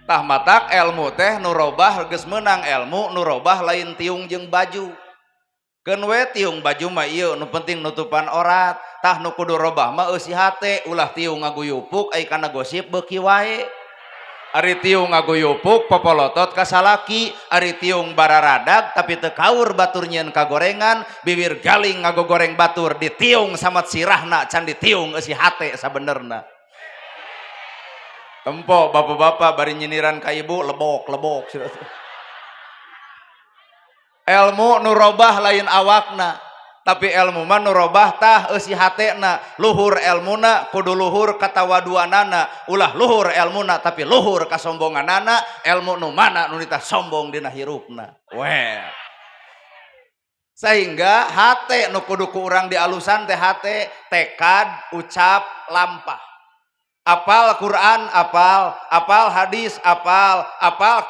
tah matak ilmu teh nurobah geus menang ilmu nurobah lain tiung jeung baju keun we tiung baju mah ieu nu penting nutupan orat tah nu kudu robah mah eusi hate ulah tiung ngaguyupuk ai kana gosip beuki wae ari tiung ngaguyupuk popolotot ka salaki ari tiung bararadag tapi teu kaur batur nyieun kagorengan bibir galing ngagogoreng batur ditiung samat sirahna can ditiung eusi hate sabenerna tempo bapak-bapak bari nyiniran ka ibu lebok ilmu nurobah lain awakna tapi ilmu mah nurobah tah eusi hatena luhur ilmuna kudu luhur katawaduanana ulah luhur ilmuna tapi luhur kasombonganana ilmu nu mana nu ditah sombong dina hirupna we sehingga hate nu kudu ku urang dialusan teh hate tekad ucap lampah apal Quran apal hadis apal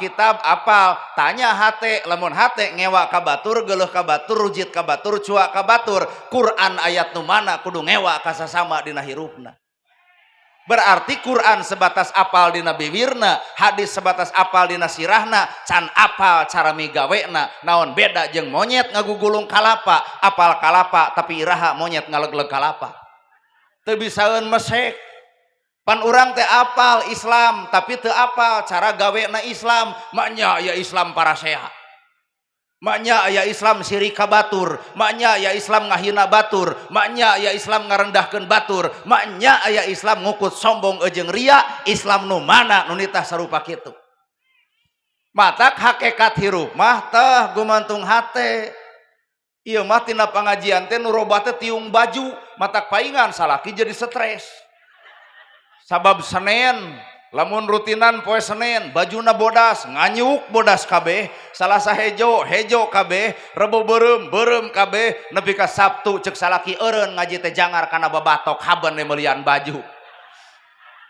kitab apal tanya hate lamun hate ngewa ka batur geuleuh ka batur rujit ka batur cuak ka batur Quran ayat nu mana kudu ngewa ka sasama dina hirupna berarti Quran sebatas apal dina bibirna hadis sebatas apal dina sirahna can apal cara migawena naon beda jeung monyet ngagugulung kalapa apal kalapa tapi iraha monyet ngalegleg kalapa teu bisaeun mesek pan urang teh apal Islam tapi teu apal cara gawena Islam maknya ya Islam paraseha maknya ya Islam sirik ka batur maknya ya Islam ngahina batur maknya ya Islam ngarendahkeun batur maknya ya Islam ngukut sombong jeung ria Islam nu mana nu nitah sarupa kitu matak hakikat hirup mah teh gumantung hate ieu mah tina pangajian teh nu robah teh tiung baju matak paingan salaki jadi stres sabab Senin lamun rutinan poe Senin bajuna bodas nganyuk bodas kabeh Salasa hejo kabeh Rebo beureum kabeh nepi ka Sabtu ceuk salaki eureun ngaji teh jangar kana babatok haban melian baju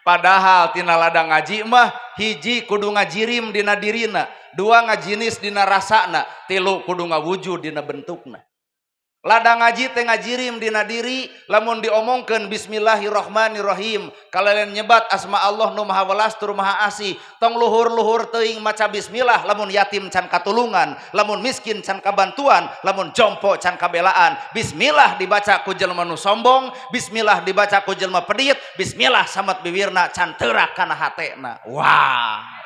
padahal tina ladang ngaji mah hiji kudu ngajirim dina dirina dua ngajinis dina rasana tilu kudu ngawujud dina bentukna ladang ngaji teh ngajirim dina diri lamun diomongkeun bismillahirrahmanirrahim kalalen nyebat asma Allah nu maha welas tur maha asih tong luhur-luhur teuing maca bismillah lamun yatim can katulungan lamun miskin can kabantuan lamun jompo can kabelaan bismillah dibaca ku jelema nu sombong bismillah dibaca ku jelema pedit bismillah samet bibirna can teurak kana hatena wah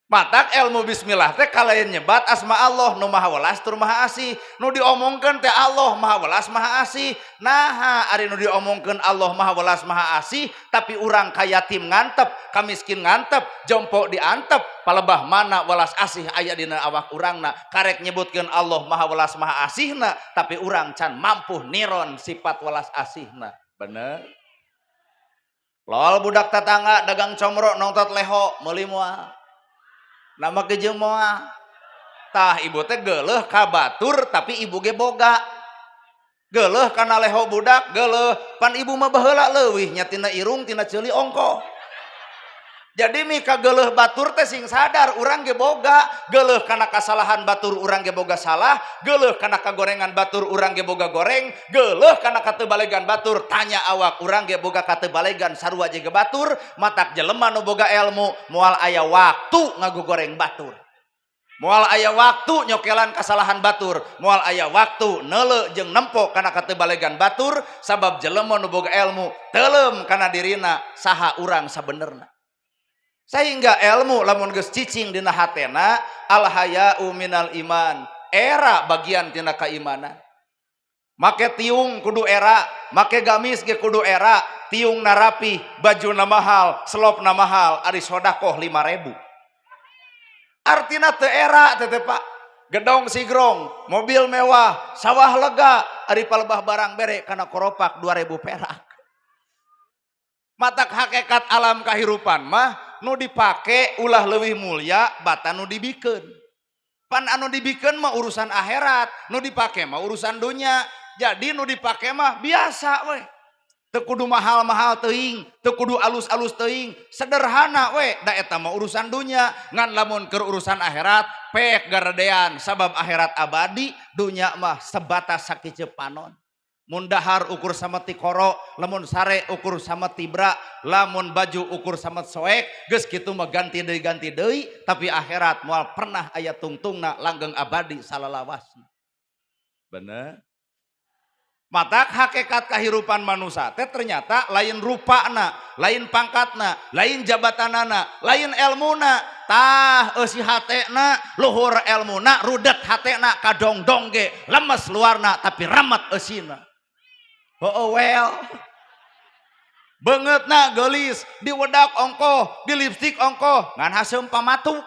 matak ilmu bismillah teh kalayan nyebat asma Allah nu maha welas tur maha asih nu diomongkeun teh Allah maha welas maha asih naha ari nu diomongkeun Allah maha welas maha asih tapi urang ka yatim ngantep ka miskin ngantep jompo diantep palebah mana welas asih aya dina awak urangna karek nyebutkeun Allah maha welas maha asihna tapi urang can mampu niron sifat welas asihna bener lol budak tetangga dagang comro nongtot leho meuli moal nama kejeng moal tah ibu teh geuleuh ka batur tapi ibu ge boga geuleuh kana leho budak geuleuh pan ibu mah baheula leuwih nya tina irung tina ceuli ongko jadi mika geuleuh batur teh sing sadar urang ge boga geuleuh kana kasalahan batur urang ge boga salah geuleuh kana kagorengan batur urang ge boga goreng geuleuh kana katebalegan batur tanya awak urang ge boga katebalegan sarua jeung batur matak jelema nu boga ilmu moal aya waktu ngagogoreng batur moal aya waktu nyokelan kasalahan batur moal aya waktu neuleuh jeung nempo kana katebalegan batur sabab jelema nu boga ilmu teuleum kana dirina saha urang sabenerna sehingga ilmu lamun geus cicing dina hatena al haya'u minal iman era bagian tina keimanan make tiung kudu era make gamis ge kudu era tiung narapi bajuna mahal selopna mahal ari sodakoh 5.000 artina teu era teh Pak gedong sigrong mobil mewah sawah lega ari palebah barang bere kana koropak 2.000 perak matak hakikat alam kahirupan mah nu dipake ulah leuwih mulya batan nu dibikeun pan anu dibikeun mah urusan akhirat nu dipake mah urusan dunya jadi nu dipake mah biasa we teu kudu mahal-mahal teuing teu kudu alus-alus teuing sederhana we da eta mah urusan dunya ngan lamun keur urusan akhirat pek garadean sabab akhirat abadi dunya mah sebatas sakiceu panon mun dahar ukur sama ti koro, lamun sare ukur sama tibra, lamun baju ukur sama soek, geus kitu mah ganti deui, tapi akhirat moal pernah aya tungtungna langgeng abadi salalawasna. Bener. Matak hakikat kehidupan manusia teh ternyata lain rupana, lain pangkatna, lain jabatanana, lain elmuna. Tah eusi hatena luhur elmuna, rudet hatena kadongdong ge, lemes luarna tapi ramet eusina. Oh well. Beungeutna geulis, di wedak ongkoh, di lipstik ongkoh, ngan haseum pamatuk.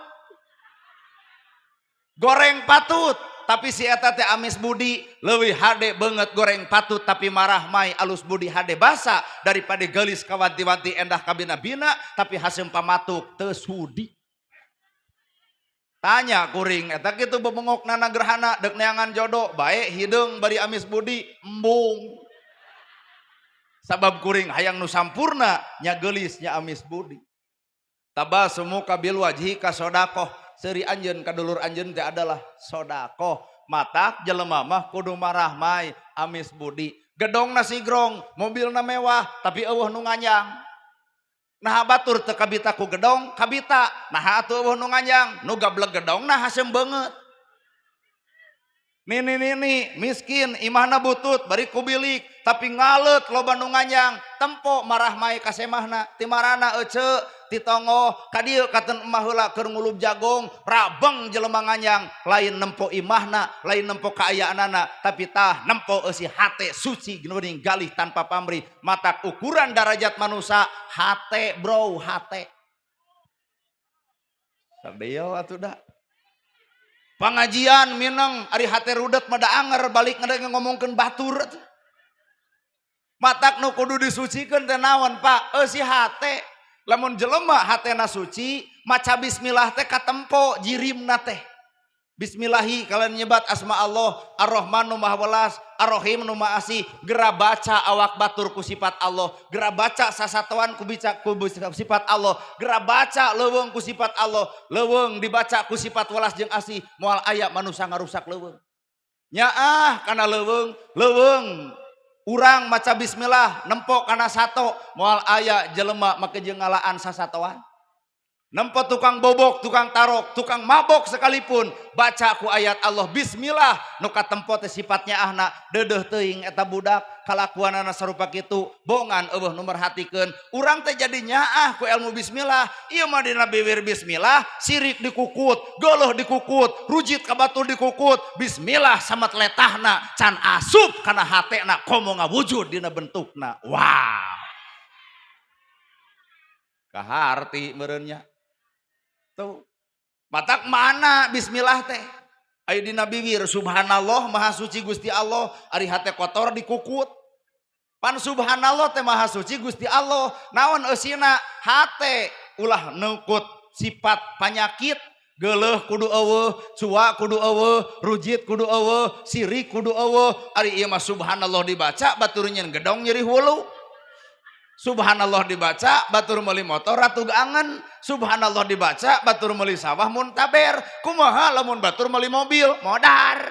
Goreng patut, tapi si eta teh amis budi leuwih hade beungeut goreng patut tapi marah mai alus budi hade basa daripada geulis kawanti-wanti endah kabina-bina tapi haseum pamatuk teu sudi. Tanya kuring eta kitu bebengokna gerhana deuk neangan jodoh bae hideung bari amis budi embung. Sabab kuring hayang nu sampurna nya geulis nya amis budi. Tabasumu kabil wajhi ka sodakoh, seuri anjeun kadulur anjeun teh adalah sodakoh. Matak jelema mah kudu marah mai amis budi. Gedongna sigrong, mobilna mewah tapi eueuh nu nganyang. Nah batur teu kabita ku gedong, kabita. Nah atuh eueuh nu nganyang, nu gableg gedongna haseum beungeut. Nini miskin imahna butut bari ku bilik tapi ngalet loba nu nganyang tempo marah mai ka semahna ti marana ece ti tongo ka dieu katen emah heula keur ngulub jagong rabeng jelema nganyang lain nempo imahna lain nempo kaayaanana tapi tah nempo eusi hate suci geuning galih tanpa pamrih. Matak ukuran darajat manusia hate bro hate sadeyo atuh da. Pengajian minang ari hate rudet mada anger balik ngomongkeun batur. Matak nu kudu disucikeun teh naon Pak? Si hate. Lamun jelema hatena suci, maca bismillah teh katempo jirimna teh. Bismillahi kalian nyebat asma Allah Ar-Rahman nu Maha Welas, Ar-Rahim nu Maha Asih, gera baca awak batur ku sifat Allah, gera baca sasatuan ku sifat Allah, gera baca leuweung ku sifat Allah, leuweung dibaca ku sifat welas jeung asih, moal aya manusia ngarusak leuweung. Nyaah kana leuweung urang maca bismillah nempo kana sato, moal aya jelema make jeung ngalaan sasatoan. Nempo tukang bobok, tukang tarok, tukang mabok sekalipun baca ku ayat Allah bismillah nu katempo teh sifatnya ahna deudeuh teuing eta budak kalakuanana sarupa kitu bongan eueuh nu merhatikeun urang teh jadi nyaah ku ilmu bismillah ieu mah dina bibir bismillah sirik dikukut, geuleuh dikukut, rujit ka batur dikukut, bismillah samat letahna can asup kana hatena komo ngawujud dina bentukna. Wow. Kaharti meureunnya. Tuh. Matak mana bismillah teh aya dina bibir subhanallah maha suci Gusti Allah ari hate kotor dikukut pan subhanallah teh maha suci Gusti Allah naon eusina hate ulah neukut sifat panyakit geuleuh kudu eueuh cua kudu eueuh rujit kudu eueuh sirik kudu eueuh ari ieu mah subhanallah dibaca batur nyeun gedong nyeri hulu. Subhanallah dibaca batur meuli motor ratu angen, subhanallah dibaca batur meuli sawah muntaber, kumaha lamun batur meuli mobil modar.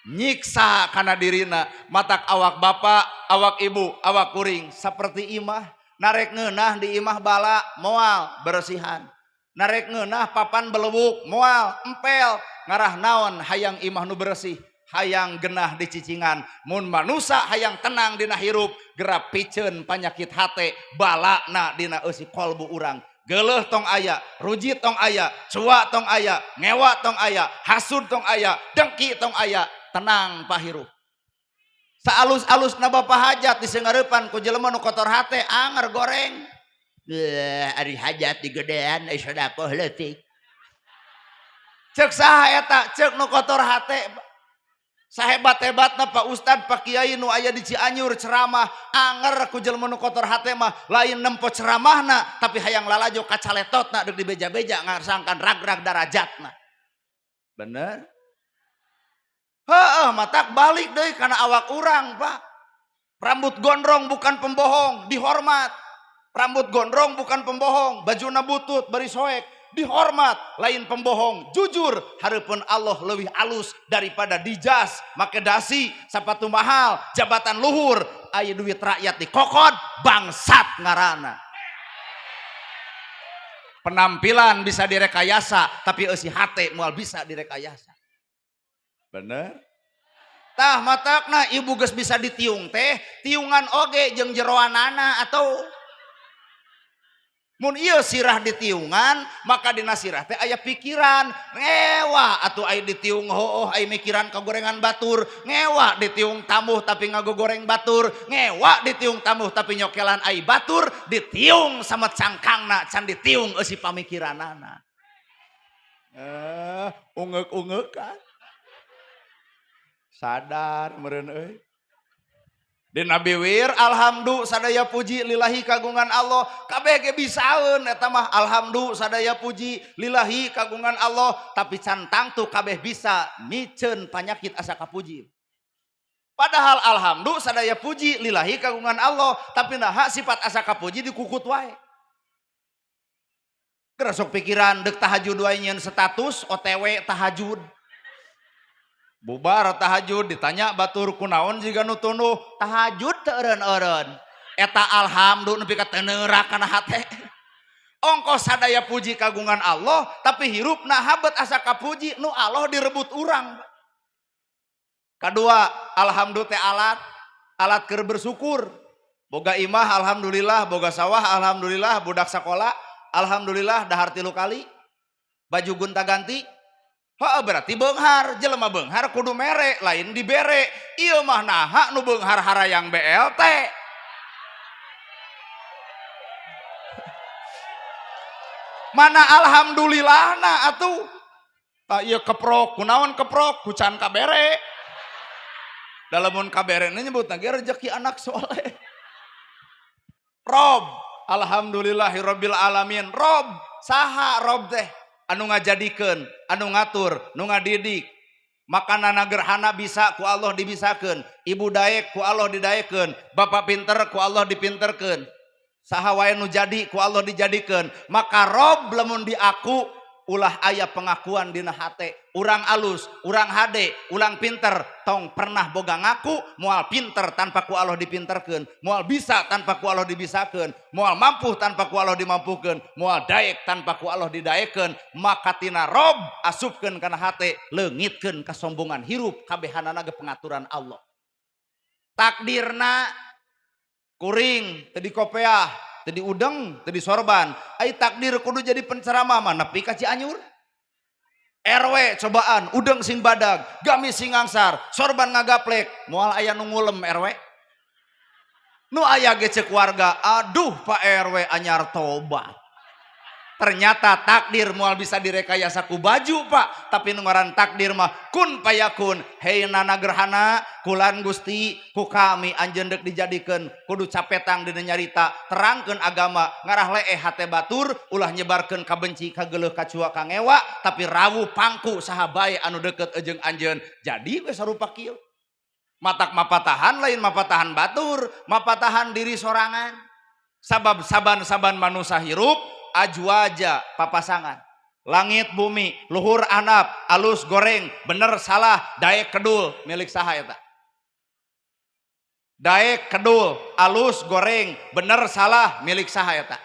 Nyiksa kana dirina, matak awak bapak, awak ibu, awak kuring saperti imah, narek ngeunah di imah bala moal beresihan. Narek ngeunah papan belewuk moal empel, ngarah naon hayang imah nu bersih. Hayang genah di cicingan mun manusia hayang tenang dina hirup gerak piceun panyakit hate balana dina eusi kolbu urang geuleuh tong aya rujit tong aya cua tong aya ngewa tong aya hasud tong aya dengki tong aya tenang pahirup saalus-alusna bapa hajat disengareupan ku jelema nu kotor hate anger goreng ari hajat digedean ai sedekah leutik ceuk saha eta ceuk nu kotor hate sahebat-hebatna Pak Ustad Pak Kiai nu aya di Cianjur ceramah anger ku jelema nu kotor hate mah lain nempo ceramahna tapi hayang lalajo kacaletotna deuk dibeja-beja ngasangkan rag-rag darajatna. Bener? Heeh, matak balik deui kana awak urang, Pak. Rambut gondrong bukan pembohong, dihormat. Rambut gondrong bukan pembohong, bajuna butut bari soek. dihormat lain pembohong, jujur hareupeun Allah leuwih alus daripada dijas, make dasi, sapatu mahal, jabatan luhur, aya duit rakyat dikokod, bangsat ngaranna. Penampilan bisa direkayasa, tapi eusi hate moal bisa direkayasa. Bener? Tah matakna ibu geus bisa ditiung teh, tiungan oge jeung jeroanana atau mun ieu sirah ditiungan, maka dina sirah teh aya pikiran, ngewa atuh aya ditiung heueuh aya mikiran kagorengan batur, ngewa ditiung tamuh tapi ngagogoreng batur, ngewa ditiung tamuh tapi nyokelan ai batur, ditiung sama cangkangna can ditiung eusi pamikiranana. Ungek-ungek kan. Sadar meureun euy. Dina biwir alhamdulillah sadaya puji lillahi kagungan Allah, kabeh ge bisaeun eta mah alhamdulillah sadaya puji lillahi kagungan Allah, tapi cantang tuh kabeh bisa miceun panyakit asa kapuji. Padahal alhamdulillah sadaya puji lillahi kagungan Allah, tapi naha sifat asa kapuji dikukut wae. Geura sok pikiran deuk tahajud wae nyeun status OTW tahajud. Bubar tahajud ditanya batur kunaon jiga nu tunduh tahajud teu eureun-eureun eta alhamdulillah nepi ka teu neurak kana hate. Ongkos sadaya puji kagungan Allah tapi hirupna habet asa kapuji nu Allah direbut urang. Kadua alhamdulillah teh alat keur bersyukur. Boga imah alhamdulillah, boga sawah alhamdulillah, budak sakola alhamdulillah dahar 3 kali, baju gonta-ganti. Berarti beunghar, jelema beunghar kudu mere lain dibere. Ieu mah naha nu beunghar harayang BLT. Mana alhamdulillahna atuh. Ieu keprok, kunaon keprok, kucan kabere. Dalamun kabere nyebutna ge rezeki anak soleh. Rob, alhamdulillahirabbil alamin. Rob, saha Rob teh? Anu ngajadikeun, anu ngatur, nu ngadidik. Makanana gerhana bisa ku Allah dibisakeun, ibu daek ku Allah didaekeun, bapak pinter ku Allah dipinterkeun. Saha wae nu jadi ku Allah dijadikeun. Maka Rob lamun diaku ulah aya pengakuan dina hate. Urang alus, urang hade, ulang pinter, tong pernah boga ngaku moal pinter tanpa ku Allah dipinterkeun, moal bisa tanpa ku Allah dibisakeun, moal mampu tanpa ku Allah dimampukeun, moal daek tanpa ku Allah didaekeun. Maka tina Rob asupkeun kana hate, leungitkeun kasombongan hirup kabehanana ge pengaturan Allah. Takdirna kuring teu dikopeah, teu diudeng, teu disorban. Ai takdir kudu jadi penceramah mah nepi ka Cianjur. RW cobaan, udeng sing badag, gamis sing ngangsar, sorban ngagaplek, moal aya nu ngulem RW. Nu aya ge ceuk warga, aduh Pak RW anyar tobat. Ternyata takdir moal bisa direkayasa ku baju Pak, tapi nu ngaran takdir mah kun payakun. Hei nana gerhana, kulan Gusti, ku kami anjeun deuk dijadikeun kudu capetang dina nyarita, terangkeun agama, ngarah leeh hate batur, ulah nyebarkeun kabenci kageuleuh kacua kangewa, tapi rawuh pangku saha bae anu deukeut ejeung anjeun. Jadi we sarupa kieu. Matak mapatahan lain mapatahan batur, mapatahan diri sorangan. Sabab saban-saban manusia hirup ajwaja papasangan. Langit bumi, luhur anap, alus goreng, bener salah, daek kedul, milik saha eta? Daek kedul, alus goreng, bener salah, milik saha eta?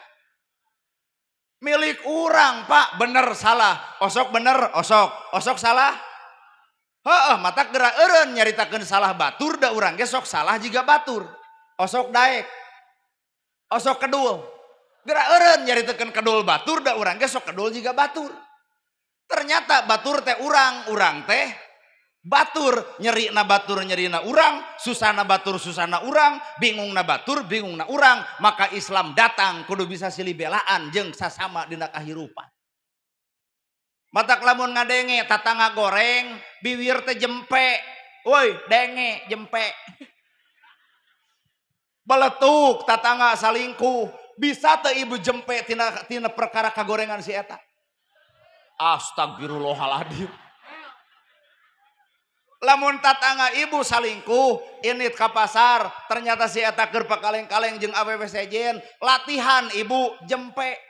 Milik urang Pak, bener salah, osok bener, osok salah. Matak geura eureun nyaritakeun salah batur da urang ge sok salah jiga batur. Osok daek, osok kedul. Geura eureun nyaritakeun kedul batur da urang ge sok kedul jiga batur. Ternyata batur teh urang teh batur, nyerina batur nyerina urang, susana batur susana urang, bingungna batur bingungna urang. Maka Islam datang kudu bisa silih belaan jeung sasama dina kahirupan. Matak lamun ngadenge tatangga goreng, bibir teh jempe. Woi, denge jempe. Baletuk tatangga salingkuh, bisa teu ibu jempe tina perkara kagorengan si eta? Astagfirullahaladzim. Lamun tatangga ibu salingkuh, init ka pasar, ternyata si eta keur pakaleng-kaleng jeung awewe sejen, latihan ibu jempe.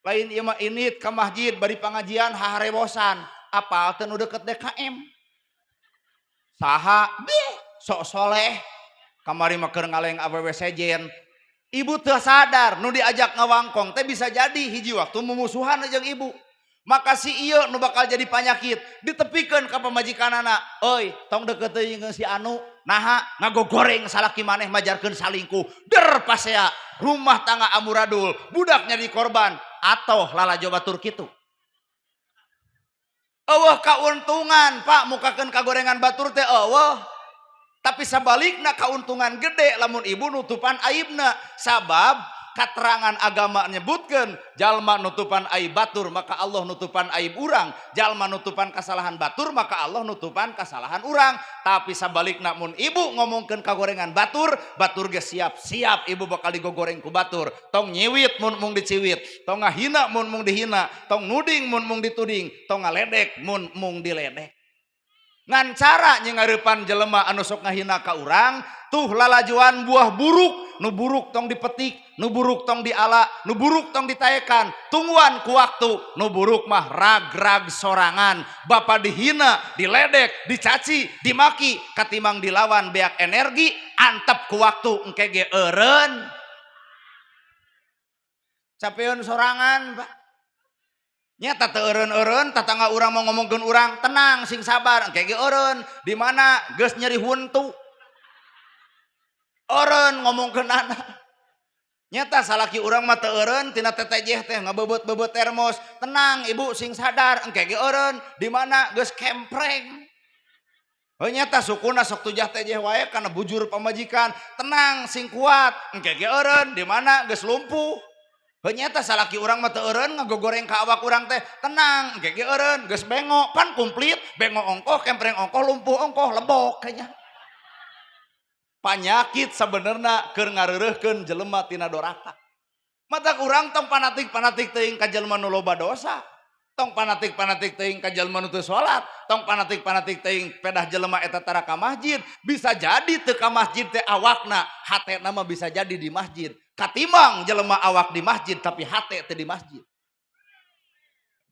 lain ieu mah init ka masjid bari pangajian haharewosan apal teu nu deket DKM saha beh sok soleh kamari mah keur ngaleng awewe sejen ibu teu sadar nu diajak ngawangkong teh bisa jadi hiji waktu mumusuhan jeung ibu maka si ieu nu bakal jadi panyakit ditepikeun ka pamajikanana euy tong deket teuing si anu naha ngagogoreng salaki maneh majarkeun salingkuh der pasea rumah tangga amuradul budak jadi korban atau lalajo batur kitu eueuh kauntungan pak mukakeun kagorengan batur teh eueuh tapi sabalikna kauntungan gede lamun ibu nutupan aibna sabab katerangan agama nyebutkeun jalma nutupan aib batur maka Allah nutupan aib urang jalma nutupan kesalahan batur maka Allah nutupan kesalahan urang tapi sabalikna mun ibu ngomongkeun kagorengan batur batur ge siap-siap ibu bakal digogoreng ku batur tong nyiwit mun mung diciwit tong ngahina mun mung dihina tong nuding mun mung dituding tong ngaledek mun mung diledek ngan cara nyengareupan jelema anu sok ngahina ka urang tuh lalajuan buah buruk nu buruk tong dipetik nu buruk tong diala nu buruk tong ditaekan tungguan ku waktu nu buruk mah rag-rag sorangan bapa dihina diledek dicaci dimaki katimbang dilawan beak energi antep ku waktu engke ge eureun capeun sorangan Pak nyata teu eureun-eureun tatangga urang mau ngomongkeun urang tenang sing sabar engke ge eureun di mana geus nyeri huntu eureun ngomongkeunana nyata salaki urang mah teu eureun tina tetejeh teh ngabebeut-bebeut termos tenang ibu sing sadar engke ge eureun di mana geus kempreng heuh nyata sukuna sok tujah tejeh wae kana bujur pamajikan tenang sing kuat engke ge eureun di mana geus lumpuh ternyata salaki urang mah teu eureun ngagogoreng ka awak urang teh tenang engke ge eureun geus bengok pan komplit bengok ongkoh kempreng ongkoh lumpuh ongkoh lebok kayaknya panyakit sabenerna keur ngareureuhkeun jelema tina doraka mata urang tong panatik-panatik teuing ka jelema nu loba dosa tong panatik-panatik teuing ka jelema nu teu salat tong panatik-panatik teuing pedah jelema eta tara ka masjid bisa jadi teu ka masjid teh awakna hatena mah bisa jadi di masjid katimbang jelema awak di masjid tapi hate teh di masjid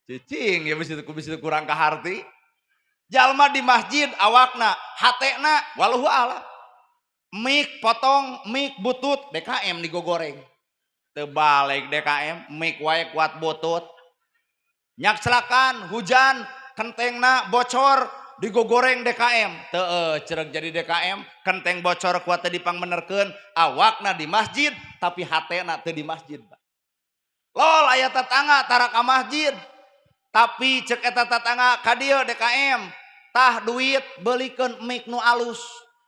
cicing ya bisa kurang kaharti jalma di masjid awakna hatena walau alam mik potong mik butut DKM digogoreng teu balik DKM mik wae kuat butut nyak celakan hujan kentengna bocor digogoreng DKM teu cereg jadi DKM kenteng bocor kuat teh dipangmenerkeun awakna di masjid tapi hatena teu di masjid lol aya tetangga tara ka masjid tapi cek eta tetangga ka dieu DKM tah duit beulikeun mik nu alus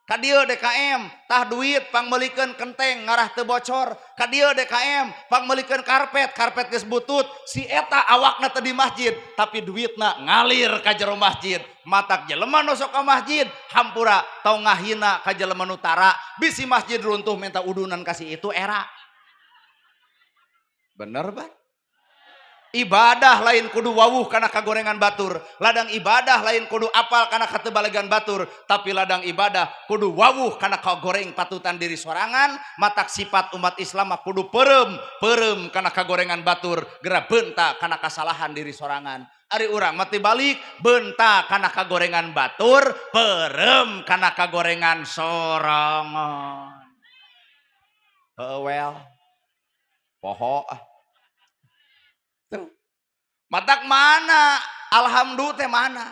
ka dieu DKM tah duit pangmeulikeun kenteng ngarah teu bocor ka dieu DKM pangmeulikeun karpet geus butut si eta awakna teu di masjid tapi duitna ngalir ka jero masjid matak jelema nu sok ka masjid hampura tong ngahina ka jelema nu tara bisi masjid runtuh minta udunan kasih itu era bener Pak ibadah lain kudu wawuh kana kagorengan batur ladang ibadah lain kudu apal kana katebalegan batur tapi ladang ibadah kudu wawuh kana kagoreng patutan diri sorangan matak sifat umat Islam kudu perem kana kagorengan batur gera benta kana kasalahan diri sorangan ari urang mati balik benta kana kagorengan batur perem kana kagorengan sorangan well poho matak mana alhamdulillah teh mana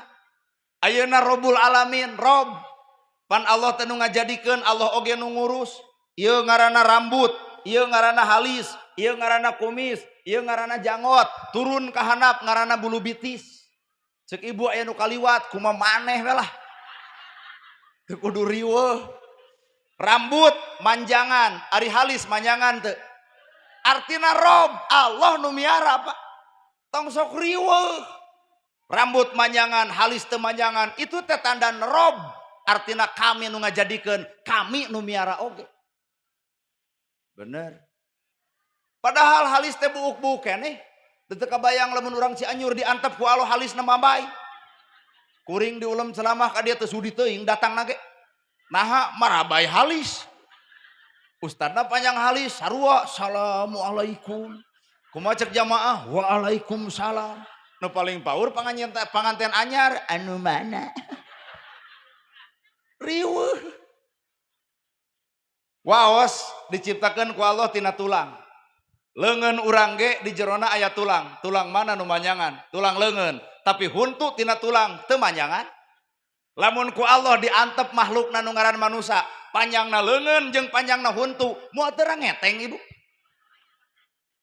ayeuna Rabbul Alamin Rob pan Allah teh nu ngajadikeun Allah oge nu ngurus ieu ngaranna rambut ieu ngaranna halis ieu ngaranna kumis ieu ngaranna janggot turun ka handap ngaranna bulu bitis ceuk ibu aya nu kaliwat kumaha maneh we lah teu kudu riweuh rambut manjangan ari halis manjangan teu artina Rob Allah nu miara Pak tong sok riweuh rambut manjangan halis teu manjangan itu teh tanda Rob artina kami nu ngajadikeun kami nu miara oge bener padahal halis teh buuk-buuk keneh teu kabayang lamun urang Cianjur diantep ku alo halisna mambay kuring diulem celamah ka dieu teu sudi teuing datangna ge naha marabay halis ustadna panjang halis sarua assalamualaikum kumaha cek jamaah waalaikumsalam nu paling paur panganten anyar anu mana riweuh waos diciptakeun ku Allah tina tulang leungeun urang ge di jerona aya tulang mana nu manyangan tulang leungeun tapi huntu tina tulang teu manyangan lamun ku Allah diantep makhlukna nu ngaran manusia panjangna leungeun jeung panjangna huntu moal teu ngeteng ibu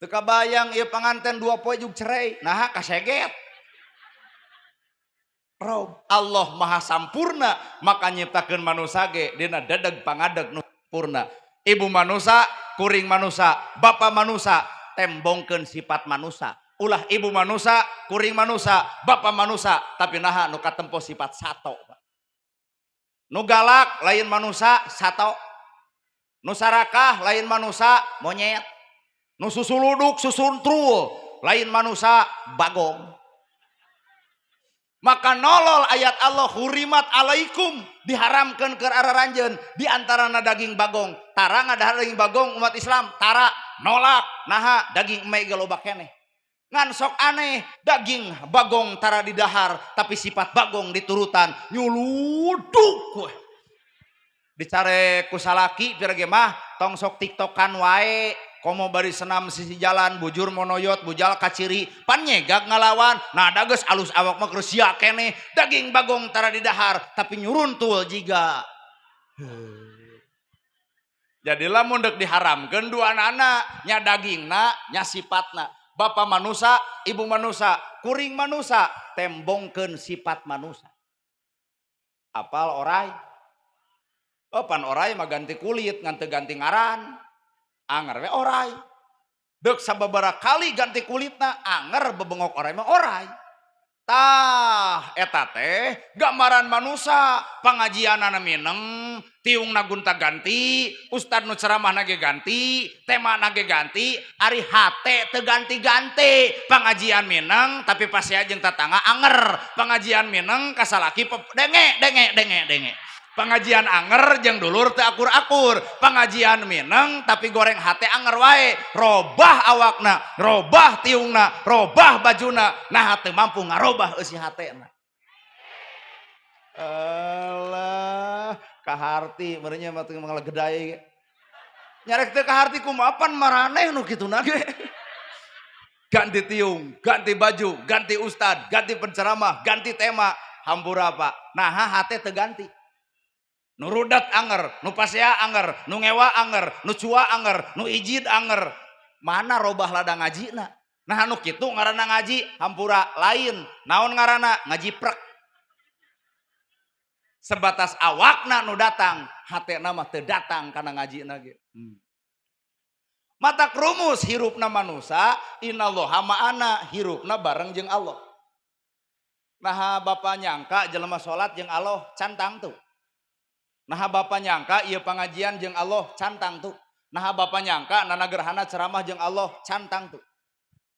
teu kabayang ieu panganten 2 poe jug cerai naha kaseget Rob Allah maha sampurna maka nyiptakeun manusia ge dina dadeg pangadeg nu purna ibu manusia kuring manusia bapa manusia tembongkeun sifat manusia ulah ibu manusia kuring manusia bapa manusia tapi naha nu katempo sifat sato nu galak lain manusia sato nu sarakah lain manusia monyet nu susuluduk susuntrul lain manusia bagong maka nolol ayat Allah hurimat alaikum diharamkan ke araranjeun di antarana daging bagong tara ngadahar daging bagong umat Islam tara nolak naha daging emai geloba keneh ngan sok aneh daging bagong tara didahar tapi sifat bagong diturutan nyuluduk dicare ku salaki pirage mah tong sok tiktokan wae komo bari senam sisi jalan bujur monoyot bujal kaciri pan nyegak ngalawan nah dageus alus awak mah geus sia keneh daging bagong tara didahar tapi nyuruntul jiga jadi lamun deuk diharamkeun dua anak nya dagingna nya sifatna bapa manusia ibu manusia kuring manusia tembongkeun sifat manusia apal oray pan oray mah ganti kulit ngan teu ganti ngaran anger we oray deuk sababaraha kali ganti kulitna anger bebengok oray mah oray tah eta teh gambaran manusia pangajianana mineng tiungna gunta ganti ustad nu ceramahna ge ganti temana ge ganti ari hate teu ganti-ganti pangajian mineng tapi pasea jeung tatangga anger pangajian mineng kasalaki denge pengajian anger jeung dulur teu akur-akur pengajian mineng tapi goreng hate anger wae robah awakna robah tiungna robah bajuna nah teu mampu ngarobah eusi hatena alah kaharti merenya mah teu ngalegedaye nyarek teu kaharti kumaha pan maraneh nu kituna ge ganti tiung ganti baju ganti ustad ganti penceramah ganti tema hampura apa nah hate teu ganti nu rudat anger, nu pasea anger, nu ngewa anger, nu cua anger, nu ijid anger. Mana robah lada ngajina? Nah anu kitu ngaranna ngaji hampura lain. Naon ngaranna ngaji prek. Sebatas awakna nu datang, hatena mah teu datang kana ngajina ge. Mata krumus hirupna manusia, innallaha ma'ana hirupna bareng jeung Allah. Nah bapa nyangka jelema salat jeung Allah cantang tuh. Nah bapa nyangka ieu pangajian jeung Allah cantang tuh. Nah bapa nyangka nana gerhana ceramah jeung Allah cantang tuh.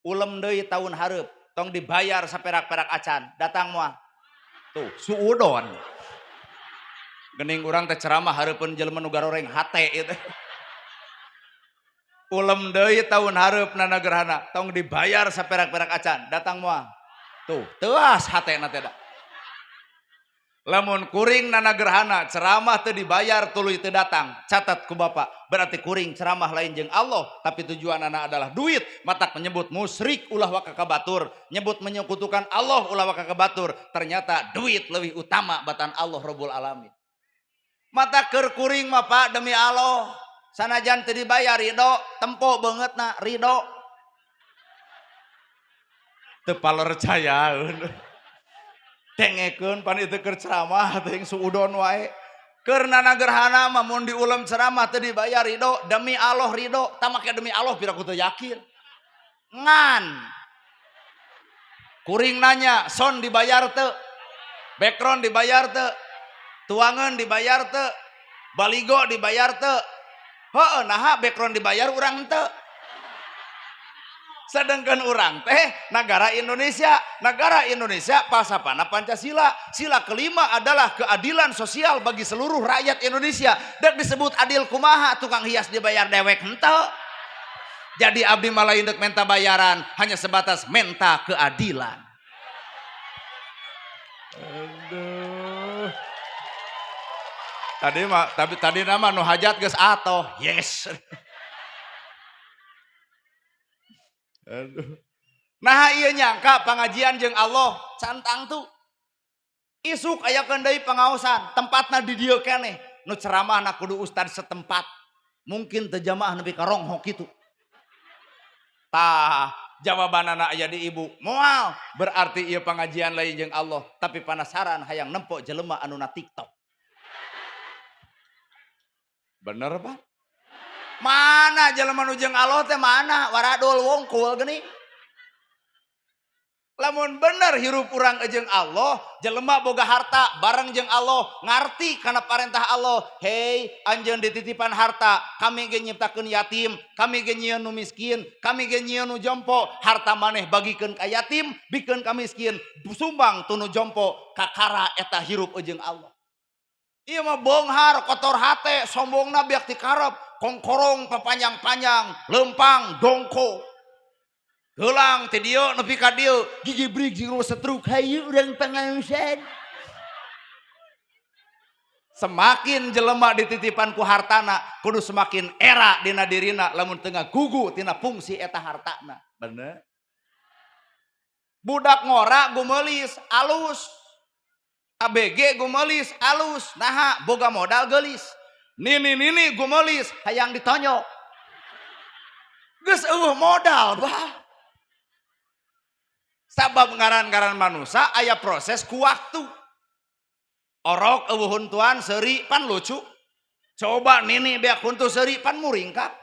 Ulem deui tahun hareup tong dibayar saperak-perak acan datang moal. Tuh suudon. Geuning urang teh ceramah hareupeun jelema nu garoreng hate ieu teh. Ulem deui tahun hareup nana gerhana tong dibayar saperak-perak acan datang moal. Tuh teuas hatena teh da. Lamun kuring nana gerhana ceramah teu dibayar tuluy teu datang catat ku bapa berarti kuring ceramah lain jeung Allah tapi tujuan anak adalah duit matak menyebut musyrik ulah wa kakabatur nyebut menyekutukan Allah ulah wa kakabatur ternyata duit lebih utama batan Allah Rabbul Alamin mata keur kuring mah Pak demi Allah sanajan teu dibayar ridho tempo beungeutna ridho teu palercayaeun dengekeun pan itu keur ceramah teh suudon wae keur nana gerhana mah mun diulam ceramah teu dibayar ridho demi Allah ridho tah make demi Allah pira kudu yakin ngan kuring nanya son dibayar teu background dibayar teu tuangan dibayar teu baligo dibayar teu heueuh naha background dibayar urang teu sedangkan orang teh negara Indonesia falsafana Pancasila sila kelima adalah keadilan sosial bagi seluruh rakyat Indonesia dan disebut adil kumaha tukang hias dibayar dewek henteu Jadi abdi malah indek menta bayaran, hanya sebatas menta keadilan. Aduh. Tadi nama nu hajat geus atoh. Yes. Aduh. Nah ieu nyangka pengajian jeung Allah cantang tuh. Isuk aya deui pangaosan, tempatna di dieu keneh. Nu ceramahna kudu ustad setempat. Mungkin teu jamaah nepi ka ronghok kitu. Tah, jawabanana aya di ibu. Moal, berarti ieu pengajian lain jeung Allah, tapi penasaran hayang nempo jelema anu na TikTok. Bener, Pak? Mana jelema nu jeung Allah teh mana? Waradul wongkul geuning. Lamun bener hirup urang jeung Allah, jelema boga harta bareng jeung Allah, ngarti kana parentah Allah. Hei, anjeun dititipan harta, kami ge nyiptakeun yatim, kami ge nyieun nu miskin, kami ge nyieun nu jompo, harta maneh bagikeun ka yatim, bikeun ka miskin, sumbang tu nu jompo ka kara eta hirup jeung Allah. Ieu mah beunghar, kotor hate, sombongna biak tikarep, kongkorong papanjang-panjang, lempang, dongko. Heulang ti dieu nepi ka dieu gigibrig jeung setruk hayu urang pangaosan. Semakin jelema dititipan ku hartana kudu semakin era dina dirina lamun teu ngagugu tina fungsi eta hartana. Bener? Budak ngora gumelis alus. ABG gumelis alus. Naha boga modal geulis. Nini gumelis hayang ditonyok. Geus eueuh modal bah. Sabab ngaran-ngaran manusia aya proses ku waktu. Orok eueuh huntuan seuri pan lucu. Coba nini beak huntu seuri pan muringkak.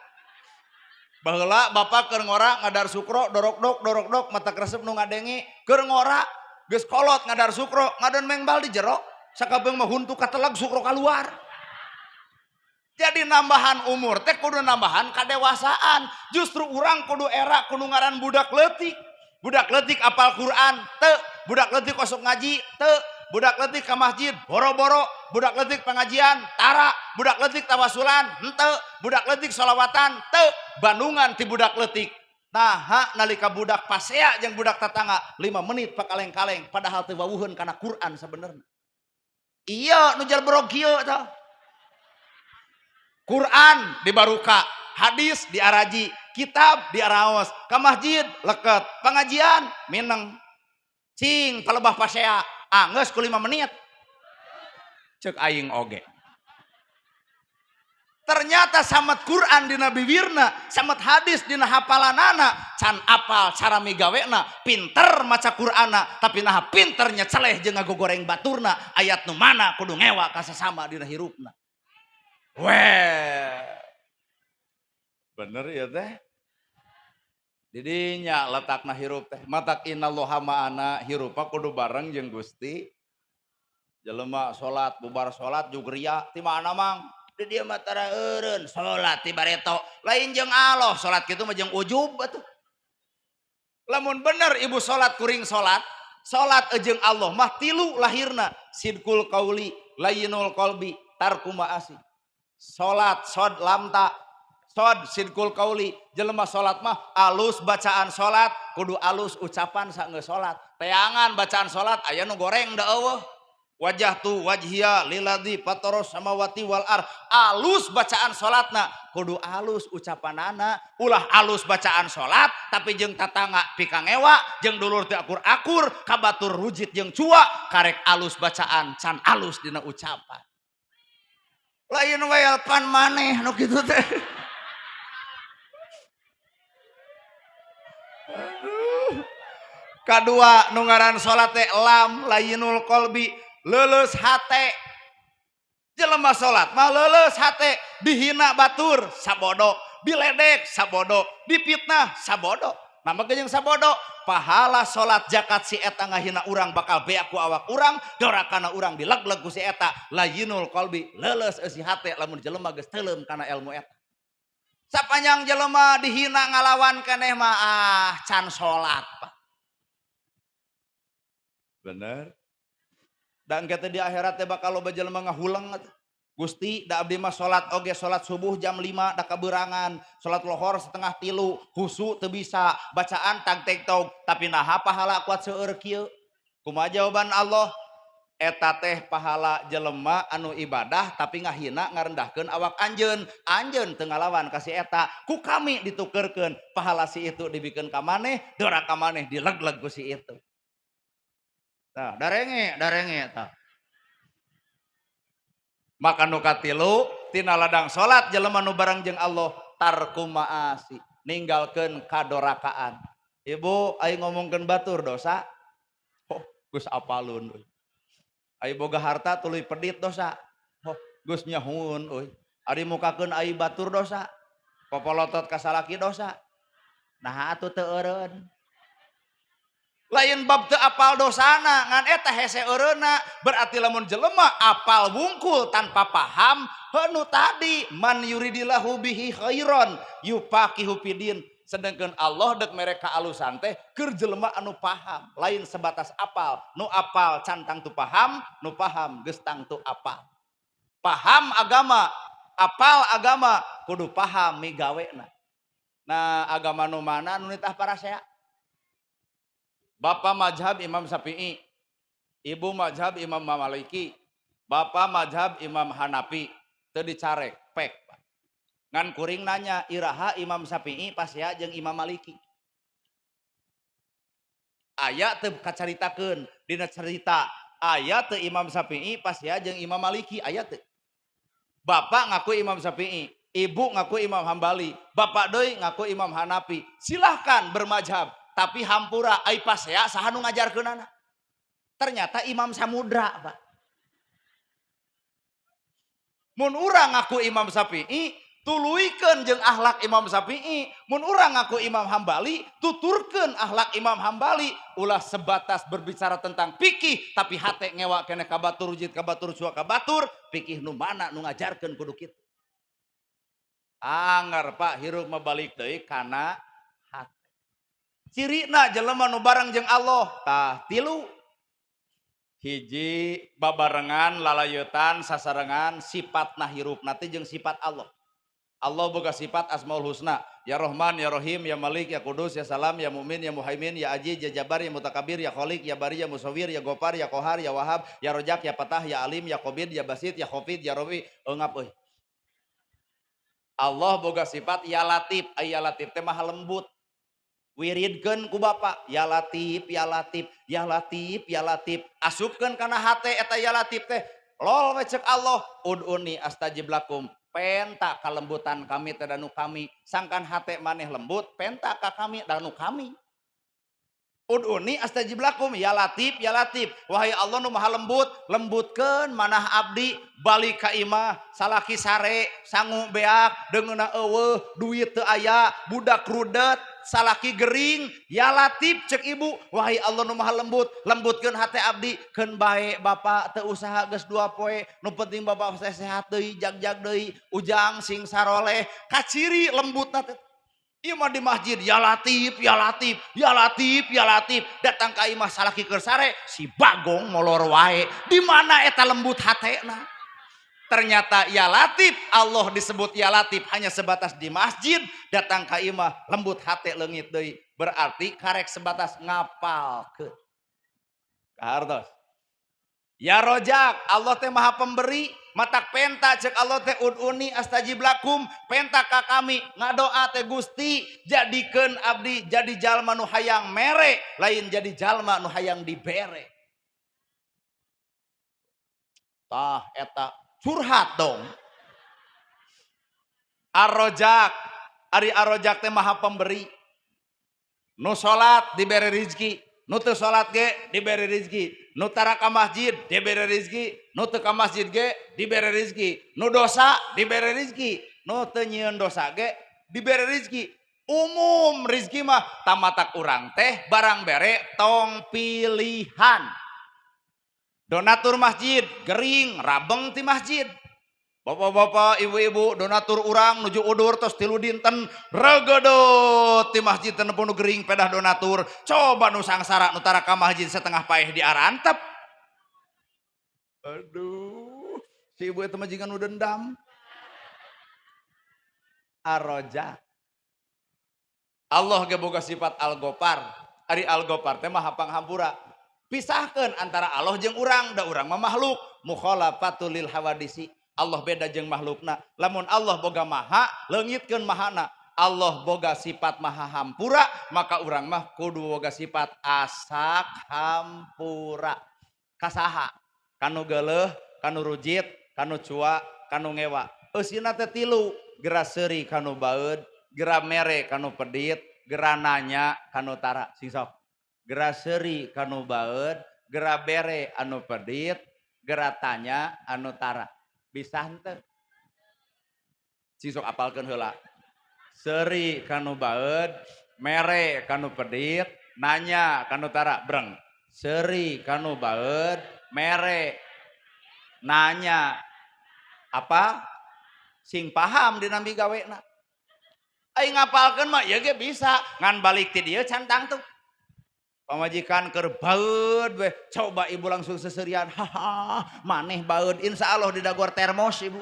Baheula bapak keur ngora ngadar sukro dorok-dok mata kresep nu ngadenge keur ngora geus kolot ngadar sukro ngadon mengbal di jero sakabeung mah huntu kateleg sukro keluar. Jadi nambahan umur teh kudu nambahan kadewasaan. Justru urang kudu era kudu ngaran budak leutik. Budak leutik apal Quran, teu. Budak leutik kosok ngaji, teu. Budak leutik ka masjid, boro-boro. Budak leutik pengajian, tara. Budak leutik tawasulan, henteu. Budak leutik sholawatan, teu. Bandungan ti budak leutik. Nah, nalika budak pasea jeung budak tatangga 5 menit pakaleng-kaleng, padahal teu wawuheun kana Quran sabenerna. Iya, nu jalbrog kieu tah. Quran di baruka, hadis di araji, kitab di araos, ke masjid leket, pengajian mineng, cing palebah pasea, geus ku 5 menit, cek aing oge. Ternyata samet Quran dina bibirna, samet hadis dina hafalanana, can apal cara migawena, pinter maca Qur'ana, tapi naha pinternya celeh jeung ngagogoreng baturna, ayat nu mana kudu ngewa ka sasama dina hirupna. Weh, bener ya teh. Didinya letakna hirup teh. Matak innallaha ma'ana hirupa kudu bareng jeung Gusti. Jelema salat bubar salat jug ria ti mana mang? Di dieu mah tara eureun salat ti bareto. Lain jeung Allah, salat kitu mah jeung ujub atuh. Lamun bener ibu salat kuring salat jeung Allah mah 3 lahirna. Sidqul qauli, layyinul qalbi, tarku ma'asi. Salat sod lamta sod sidqul qauli jelema salat mah alus bacaan salat kudu alus ucapan saenggeus salat teangan bacaan salat aya nu goreng da eueuh wajhatu wajhiya liladzi fataros samawati wal ar alus bacaan salatna kudu alus ucapanana ulah alus bacaan salat tapi jeung tatangga pika ngewa jeung dulur teu akur-akur kabatur rujit jeung cua karek alus bacaan can alus dina ucapan. Lain wae pan maneh nu kitu teh. Kadua nu ngaran salat teh lam layyinul qalbi leuleus hate. Jelema salat mah leuleus hate, dihina batur sabodo, diledek sabodo, dipitnah sabodo. Namakeun jeung sabodo, pahala salat zakat si eta ngahina urang bakal beak ku awak urang, dorakana urang dilegleg ku si eta. Layyinul qalbi leuleus eusi hate lamun jelema geus teuleum kana ilmu eta. Sapanjang jelema dihina ngalawan keneh mah can salat, Pak. Bener. Dan kita di akhirat teh bakal loba jelema ngahulang atuh. Gusti da abdi mah salat oge salat subuh jam 5 da kaberangan, salat lohor setengah tilu, husu teu bisa, bacaan tag tektok, tapi naha pahala kuat seueur kieu. Kumaha jawaban Allah? Eta teh pahala jelema anu ibadah tapi ngahina ngarendahkeun awak anjeun. Anjeun teu ngalawan ka si eta, ku kami ditukerkeun pahala si itu dibikeun ka maneh, dora ka maneh dilegleg ku si itu. Tah, darenge tah. Maka nu katilu tina ladang salat jelema nu bareng jeung Allah tarku maasi, ninggalkeun kadorakaan. Ibu aing ngomongkeun batur dosa. Oh, geus apalun euy. Ai boga harta tuluy pedit dosa. Oh, geus nyahun euy. Ari mukakeun ai batur dosa. Popolotot ka salaki dosa. Nah atuh teu eureun. Lain bab teu apal dosana ngan eta hese eureuna, berarti lamun jelema apal wungkul tanpa paham heuh tadi man yuridillahu bihi khairon yufaqihu fidin. Sedangkan Allah dek mereka alusan teh keur jelema anu paham, lain sebatas apal. Nu apal cantang tu paham, nu paham geus tang tu apal. Paham agama, apal agama, kudu paham migawena. Nah, agama nu mana nu nitah parasea? Bapak mazhab Imam Syafi'i, ibu mazhab Imam Maliki, bapak mazhab Imam Hanafi, teu dicarek, pek. Ngan kuring nanya, iraha Imam Syafi'i pasea jeung Imam Maliki. Aya teu kacaritakeun dina cerita, aya teu Imam Syafi'i pasea jeung Imam Maliki, aya teu. Bapak ngaku Imam Syafi'i, ibu ngaku Imam Hambali, bapak deui ngaku Imam Hanafi. Silahkan bermazhab. Tapi hampura ai pasea saha nu ngajarkeunana? Ternyata Imam Samudra, Pak. Mun urang ngaku Imam Syafi'i, tuluikeun jeung akhlak Imam Syafi'i. Mun urang ngaku Imam Hambali, tuturkeun akhlak Imam Hambali. Ulah sebatas berbicara tentang fikih, tapi hate ngewa keneh ka batur, jit ka batur, sua ka batur, fikih nu mana nu ngajarkeun kudu kitu. Angger Pak, hirup mabalik deui kana hati. Cirina jelema nu bareng jeung Allah tah tilu. Hiji babarengan lalayeutan sasarengan sifatna hirupna teh jeung sifat Allah. Allah boga sifat Asmaul Husna, ya Rahman, ya Rahim, ya Malik, ya Kudus, ya Salam, ya Mumin, ya Muhaimin, ya Aziz, ya Jabar, ya Mutakabir, ya Khaliq, ya Bari, ya Musawwir, ya Ghaffar, ya Qahar, ya Wahhab, ya Rojak, ya Patah, ya Alim, ya Qabid, ya Basit, ya Khafid, ya Rafi, eungap euy. Allah boga sifat ya Latif, aya Latif teh maha lembut. Wiridkeun ku Bapak, ya Latif, ya Latif, ya Latif, ya Latif. Asupkeun kana hate eta ya Latif teh. Lol we ceuk Allah, ud'uni astajib lakum. Penta kalembutan kami teh danu kami. Sangkan hate maneh lembut, penta ka kami danu kami. Ud'uni astajib lakum, ya Latif, ya Latif. Wahai Allah nu maha lembut, lembutkeun manah abdi balik ka imah, salaki sare, sangu beak, deungeuna eueuh, duit teu aya, budak rudet. Salaki gering, ya Latif cek ibu, wahai Allah nu maha lembut, lembutkeun hate abdi, keun bae Bapak teu usaha geus 2 poe, nu penting Bapak sehat deui, jag-jag deui, ujang sing saroleh, kaciri lembutna teh. Ieu mah di masjid, ya Latif, ya Latif, ya Latif, ya Latif, datang ka imah salaki keur sare, si bagong molor wae. Di mana eta lembut hatena? Ternyata ya Latif, Allah disebut ya Latif hanya sebatas di masjid, datang ka imah lembut hate leungit deui, berarti karek sebatas ngapalkeun. Kahartos. Ya Rojak, Allah teh maha pemberi, matak penta cek Allah teh ud'uni astajib lakum, penta ka kami ngadoa teh Gusti jadikeun abdi jadi jalma nu hayang mere, lain jadi jalma nu hayang dibere. Tah eta curhat dong. Ar-Rojak, ari Ar-Rojak teh maha pemberi. Nu salat diberi rezeki, nu teu salat ge diberi rezeki, nu tara ka masjid diberi rezeki, nu teu ka masjid ge diberi rezeki, nu dosa diberi rezeki, nu teu nyieun dosa ge diberi rezeki. Umum rezeki mah tamatak urang teh barang bere tong pilihan. Donatur masjid gering rabeng ti masjid. Bapak-bapak, ibu-ibu, donatur urang nuju udur tos 3 dinten regedot ti masjid teu nepo nu gering pedah donatur. Coba nu sangsara nu tara ka masjid setengah paeh diarantep. Aduh, si ibu itu majikan nu dendam. Arroja. Allah ge boga sifat Al-Ghafar. Ari Al-Ghafar teh mah panghampura. Pisahkeun antara Allah jeung urang, da urang mah makhluk. Mukhalafatul lil hawadisi. Allah beda jeung makhlukna. Lamun Allah boga maha, leungitkeun mahana. Allah boga sifat maha hampura, maka urang mah kudu boga sifat asak hampura. Kasaha? Kanu geuleuh, kanu rujit, kanu cua, kanu ngewa. Eusina teh tilu, gera seuri kanu baeud, gera mere kanu pedit, gera nanya kanu tara. Sing sok. Gera seuri kanu baeud, gera bere anu pedit, gera tanya anu tara. Bisa henteu? Sing sok apalkeun heula. Seuri kanu baeud, mere kanu pedit, nanya kanu tara. Breng. Seuri kanu baeud, mere nanya apa? Sing paham dina migawena. Aing ngapalkeun mah ieu ge bisa, ngan balik ti dieu cantang tuh. Pamajikan keur baeud we, coba ibu langsung seseurian. Haha, maneh baeud, insyaallah di dagor termos ibu.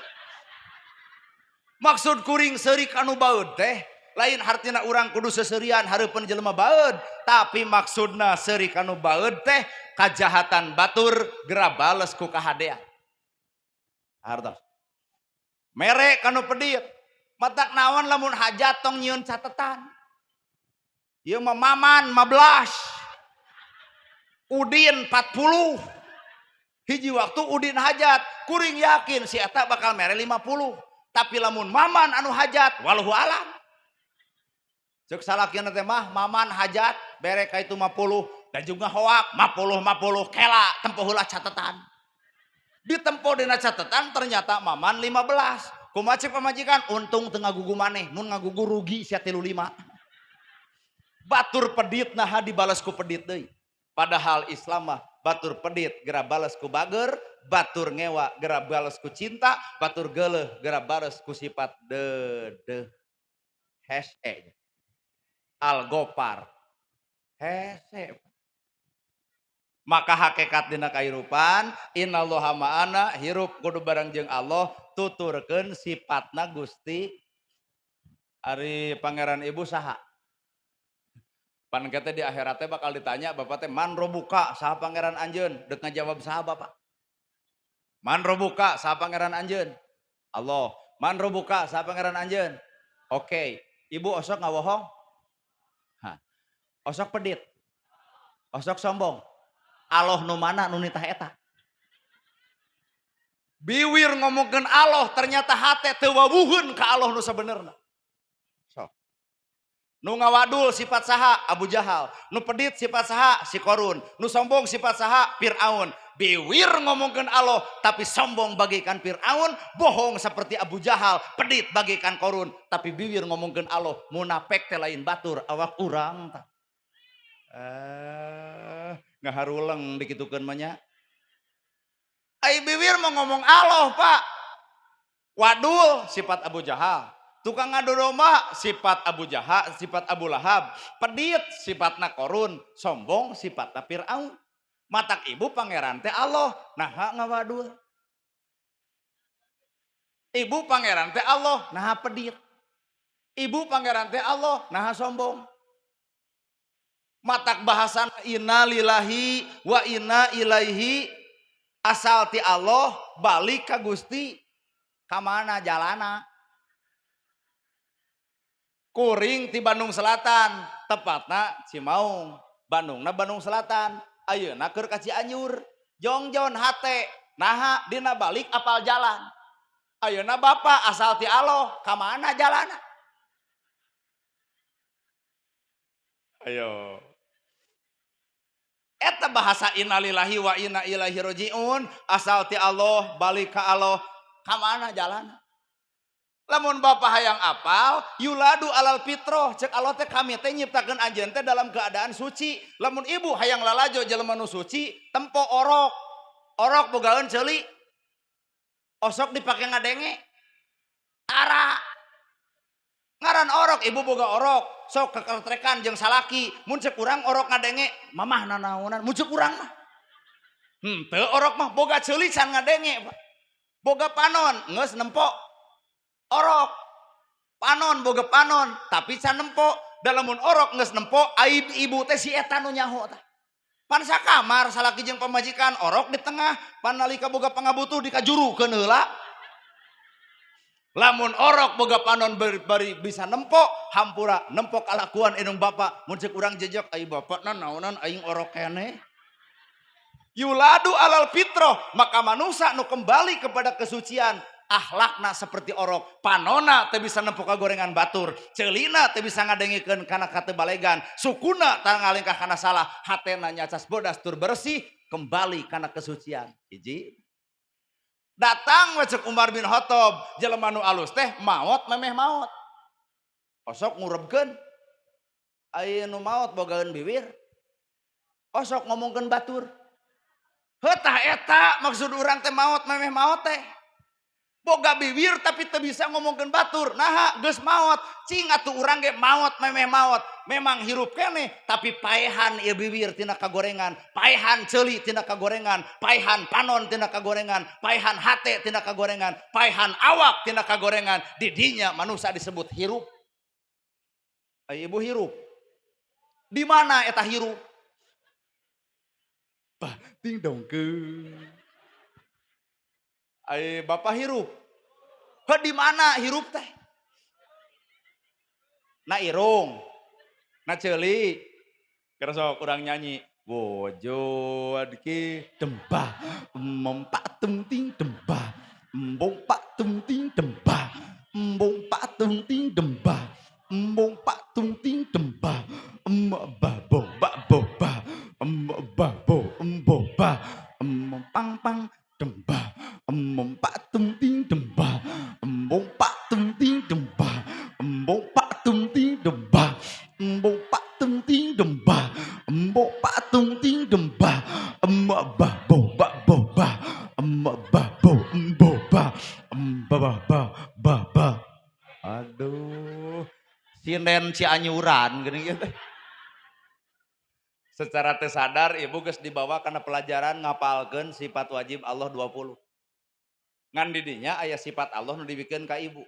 Maksud kuring seuri kanu baeud teh lain hartina urang kudu seseurian hareupeun jelema baeud, tapi maksudna seuri kanu baeud teh kajahatan batur gera bales ku kahadean. Hartos. Mere kanu pedit, matak naon lamun hajat tong nyieun catetan. Ieu mah maman 15. Udin 40. Hiji waktu udin hajat, kuring yakin si eta bakal mere 50. Tapi lamun maman anu hajat, wallahu alam. Ceuk salakieuna teh mah maman hajat bere ka itu 50 dan juga hoak 50 kela tempo heula catetan. Ditempo dina catetan ternyata maman 15. Kumaha cek pamajikan? Untung teu ngagugu maneh, mun ngagugu rugi sia 35. Batur pedit naha dibales ku pedit deui. Padahal Islam mah batur pedit gera bales ku bager, batur ngewa gera bales ku cinta, batur geuleuh gera bales ku sifat dedeh. Hese. Al-Ghafar. Hese. Maka hakikat dina kahirupan innallaha ma'ana, hirup kudu bareng jeung Allah, tuturkeun sifatna Gusti. Ari pangeran ibu saha? Pan kita di akhirat teh bakal ditanya bapak teh man robuka saha pangeran anjeun, deuk ngajawab saha bapak? Man robuka saha pangeran anjeun? Allah. Man robuka saha pangeran anjeun? Oke. Ibu osok ngawohong? Hah. Osok pedit. Osok sombong. Allah nu mana nu nitah eta? Biwir ngomongkeun Allah ternyata hate teu wawuheun ka Allah nu sabenerna. Nu ngawadul sifat saha? Abu Jahal. Nu pedit sifat saha? Si Korun. Nu sombong sifat saha? Fir'aun. Biwir ngomongkeun Allah tapi sombong bagaikan Fir'aun, bohong seperti Abu Jahal, pedit bagaikan Korun, tapi biwir ngomongkeun Allah, munafik teh lain batur awak urang tah. Ngaharuleng dikitukeun mah nya. Ai biwir mau ngomong Allah, Pak. Wadul sifat Abu Jahal. Tukang ngadu domba sifat Abu Jahal, sifat Abu Lahab. Pedit sifatna Korun, sombong sifatna Fir'aun. Matak ibu pangeran teh Allah, naha ngawadul. Ibu pangeran teh Allah, naha pedit. Ibu pangeran teh Allah, naha sombong. Matak bahasan inna lillahi wa inna ilaihi, asal ti Allah balik ka Gusti. Kamana jalana? Kuring ti Bandung Selatan, tepatna Cimaung. Bandungna Bandung Selatan, ayeuna keur ka Cianjur. Jongjon hate, naha dina balik apal jalan. Ayeuna Bapak asal ti Allah, ka mana jalana? Ayo. Eta bahasa innalillahi wa inna ilaihi rajiun, asal ti Allah balik ka Allah, ka mana jalana? Lamun Bapak hayang apal, yuladu alal fitroh, cek Allah teh kami teh nyiptakeun anjeun teh dalam keadaan suci. Lamun ibu hayang lalajo jelema nu suci, tempo orok. Orok bogaeun ceuli. Osok dipake ngadenge. Ara. Ngaran orok, ibu boga orok. Sok kekertrekan jeung salaki. Mun cek urang orok ngadenge, mamah nanaonan. Mun cek urang mah. Teu orok mah boga ceuli can ngadenge, Pak. boga panon nges nempok orok panon boga panon tapi can nempok dalamun orok nges nempok aib ibu teh si eta nu nyaho tah pan sakamar salaki jeung pamajikan orok di tengah pan nalika boga pangabutuh dikajurukeun heula lamun orok boga panon bari bisa nempok hampura nempok kalakuan indung bapak mun ceuk urang jejak ai bapakna naonan aing orok keneh yuladu alal fitrah maka manusia nu kembali kepada kesucian akhlakna seperti orok panona teu bisa nempok gorengan batur ceulina teu bisa ngadengikeun kana katebalegan sukuna teu ngalingkah kana salah hatena nyacas bodas tur bersih kembali kana kesucian hiji datang wecek Umar bin Khattab jelema nu alus teh maot memeh maot osok ngurebkeun aya nu maot bogaeun bibir osok ngomongkeun batur heuh eta maksud urang teh maot memeh maot teh boga bibir tapi teu bisa ngomongkeun batur naha geus maot cing atuh urang ge maot memeh maot memang hirup keneh tapi paehan ieu bibir tina kagorengan paehan ceuli tina kagorengan paehan panon tina kagorengan paehan hate tina kagorengan paehan awak tina kagorengan di dinya manusia disebut hirup ai ibu hirup di mana eta hirup bah ting dongkeun ai bapak hirup he di mana hirup teh na irung na ceuli keur sok urang nyanyi wojo adki dembah mempak tung ting dembah embong pak tung ting dembah embong pak tung ting dembah embong pak tung ting dembah babo boba babo boba pang pang dembah pak tung ting dembah embong pak tung ting dembah embong pak tung ting dembah embong pak tung ting dembah embong pak tung ting dembah babo boba babo boba baba aduh sinden Cianyuran gini gitu secara tersadar ibu geus dibawa karena pelajaran ngapalkeun sifat wajib Allah 20 ngan didinya aya sifat Allah nu dibikeun ka ibu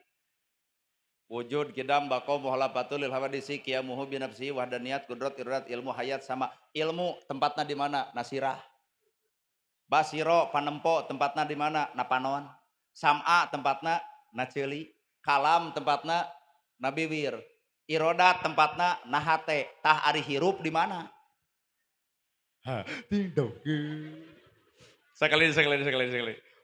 wujud kidam baqo muhalafatul lil hawadisi qiyamuhu bi nafsihi wahdaniyat qudrat iradat ilmu hayat sama ilmu tempatna di mana nasirah basiro panempo tempatna di mana na panon sam'a tempatna na ceuli kalam tempatna na bibir irodat tempatna na hate tah ari hirup di mana ting dong sekali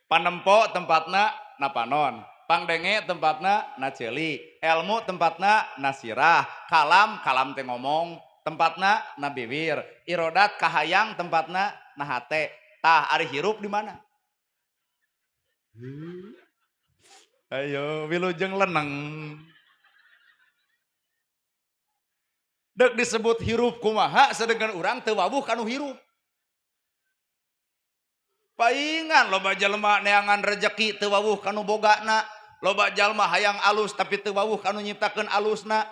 panempo tempatna na panon pangdenge tempatna na ceuli ilmu tempatna na sirah kalam teh ngomong tempatna na bibir irodat kahayang tempatna na hate tah ari hirup di mana ayo wilujeng leneng dek disebut hirup kumaha sedengan urang teu wawuh kanu hirup paingan loba jalma neangan rezeki teu wawuh kanu bogana loba jalma hayang alus tapi teu wawuh kanu nyiptakeun alusna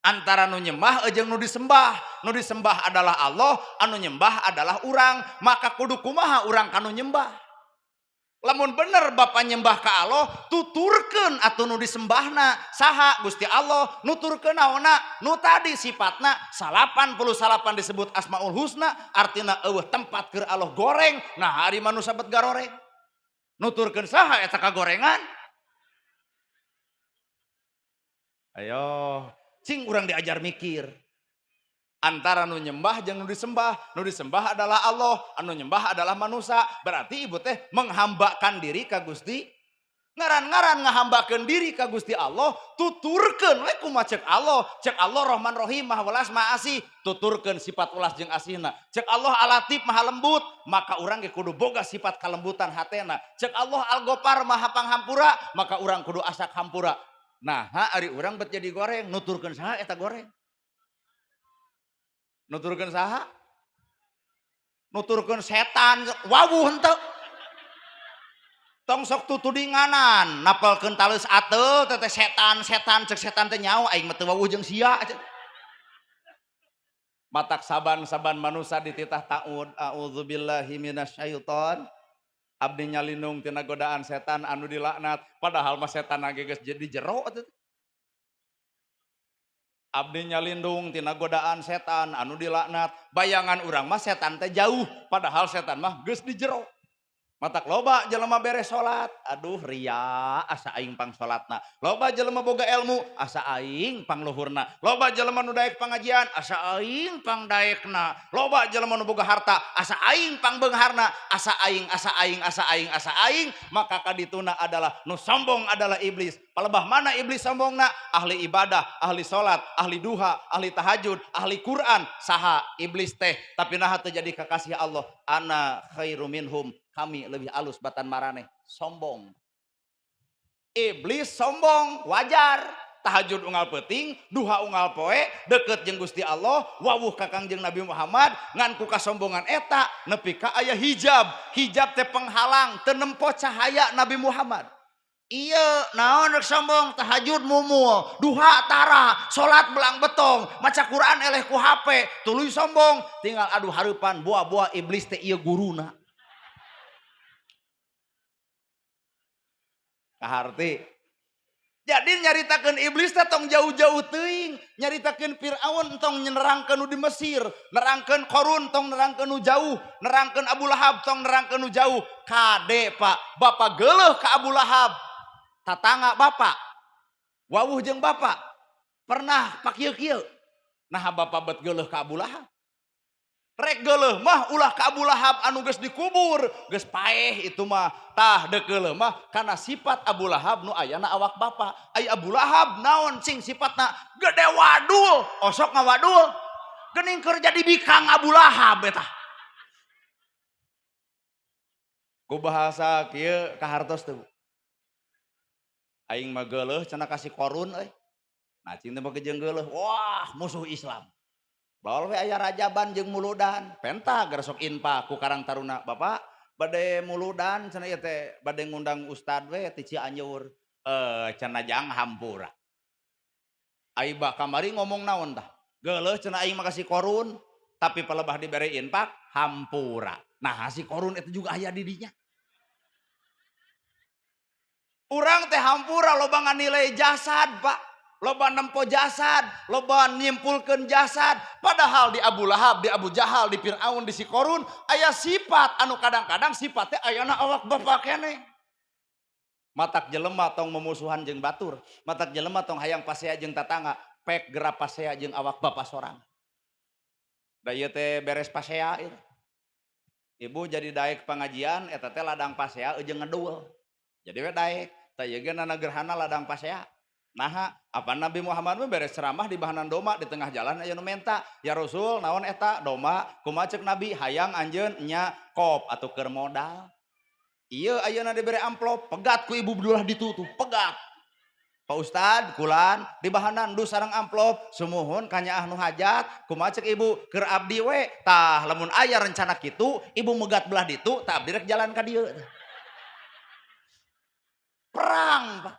antara nu nyembah jeung nu disembah adalah Allah anu nyembah adalah urang maka kudu kumaha urang kanu nyembah lamun bener Bapak nyembah ka Allah tuturkeun atuh nu disembahna saha Gusti Allah nuturkeun naonna nu tadi sifatna 88 disebut Asmaul Husna artina eueuh tempat keur Allah goreng nah hari manusia bet garoreng nuturkeun saha eta kagorengan ayo cing urang diajar mikir antara nu nyembah jeung nu disembah adalah Allah anu nyembah adalah manusia berarti ibu teh menghambakan diri ka Gusti ngaran-ngaran ngahambakeun diri ka Gusti Allah tuturkeun we kumaha cek Allah Rahman Rahim Maha Welas Maha Asih tuturkeun sifat ulas jeung asihna cek Allah Al-Latif Maha Lembut maka urang ge kudu boga sifat kalembutan hatena cek Allah Al-Ghafar Maha Panghampura maka urang kudu asak hampura nah ari urang bet jadi goreng nuturkeun saha eta goreng nuturkeun saha nuturkeun setan wawuh henteu tong sok tutudinganan napalkeun taleus ateu teteh setan cek setan teh nyaho aing mah teu wawuh jeung sia matak saban manusia dititah ta'ud a'udzubillahi minasyaiton Abdi nyalindung tina godaan setan anu dilaknat, padahal mah setan geus jadi jero atuh. Abdi nyalindung tina godaan setan anu dilaknat, bayangan urang mah setan teh jauh, padahal setan mah geus di jero. Matak loba jelema beres salat, aduh ria asa aing pang salatna. Loba jelema boga ilmu, asa aing pang luhurna. Loba jelema nu daek pangajian, asa aing pang daekna. Loba jelema nu boga harta, asa aing pang beungharna. Asa aing, asa aing, asa aing, asa aing, maka kadituna adalah nu sombong adalah iblis. Palebah mana iblis sombongna? Ahli ibadah, ahli salat, ahli duha, ahli tahajud, ahli Quran, saha iblis teh. Tapi nah teu jadi kekasih Allah. Ana khairu minhum, kami lebih alus batan marane, sombong. Iblis sombong, wajar. Tahajud unggal peting, duha unggal poe, deket jeung Gusti Allah, wawuh ka Kangjeng Nabi Muhammad, ngan ku kasombongan eta nepi ka aya hijab. Hijab teh penghalang teu nempo cahaya Nabi Muhammad. Iya, naon rek sombong, tahajud mumul, duha tara, salat belang betong, maca Quran eleh ku HP, tuluy sombong, tinggal adu hareupan buah-buah iblis teh ieu guruna. Kaharti. Jadi nyaritakeun iblis teh tong jauh-jauh teuing, nyaritakeun Firaun tong nerangkeun nu di Mesir, nerangkeun Qarun tong nerangkeun nu jauh, nerangkeun Abu Lahab tong nerangkeun nu jauh. Kade Pak, Bapak geuleuh ka Abu Lahab. Tatangga Bapak, wawuh jeung Bapak pernah pakieu-kieu. Nah Bapak bet geuleuh ka Abu Lahab. Rek geuleuh mah ulah ka Abu Lahab anu geus dikubur, geus paeh itu mah. Tah deuk geuleuh mah kana sifat Abu Lahab nu ayana awak Bapak. Ai Abu Lahab naon cing sifatna? Gede wadul, osok ngawadul. Geuning keur jadi bikang Abu Lahab eta. Ku bahasa kieu kahartos teu. Aing mah geuleuh cenah kasih Qarun euy. Nah cing teh make jeung geuleuh, wah musuh Islam. Baol we aya rajaban jeung muludan, penta gara sok infak ku Karang Taruna. Bapak bade muludan cenah ieu teh bade ngundang ustad we ti Cianjur. Cenah jang hampura. Ai ba kamari ngomong naon tah? Geuleuh cenah aing mah kasih Qarun, tapi palebah dibere infak hampura. Nah si Qarun itu juga aya di dinya. Urang teh hampura loba nganilai jasad Pak, loba nempo jasad, loba nyimpulkeun jasad. Padahal di Abu Lahab, di Abu Jahal, di Firaun, di si Qarun aya sifat anu kadang-kadang sifatnya ayana awak Bapak keneh. Matak jelema tong memusuhan jeung batur, matak jelema tong hayang pasea jeung tatangga, pek gerap pasea jeung awak Bapak sorang. Da ieu teh beres pasea ieu. Ibu jadi daek pengajian eta teh ladang pasea jeung ngeduel. Jadi we daek, tah ieu ge nana gerhana ladang pasea. Nah, apa Nabi Muhammad mah beres ceramah di bahanan doma di tengah jalan aya nu menta, "Ya Rasul, naon eta doma?" Kumaha ceuk Nabi, "Hayang anjeun nya kop atuh keur modal." Ieu ayeuna dibere amplop, pegat ku ibu bedulah ditutup, pegat. Pak Ustad, kulan di bahanan du sareng amplop, sumuhun kanyaah nu hajat, kumaha ceuk ibu, keur abdi we. Tah lamun aya rencana kitu, ibu megat belah ditu, tah abdi rek jalan ka dieu. Perang Pak.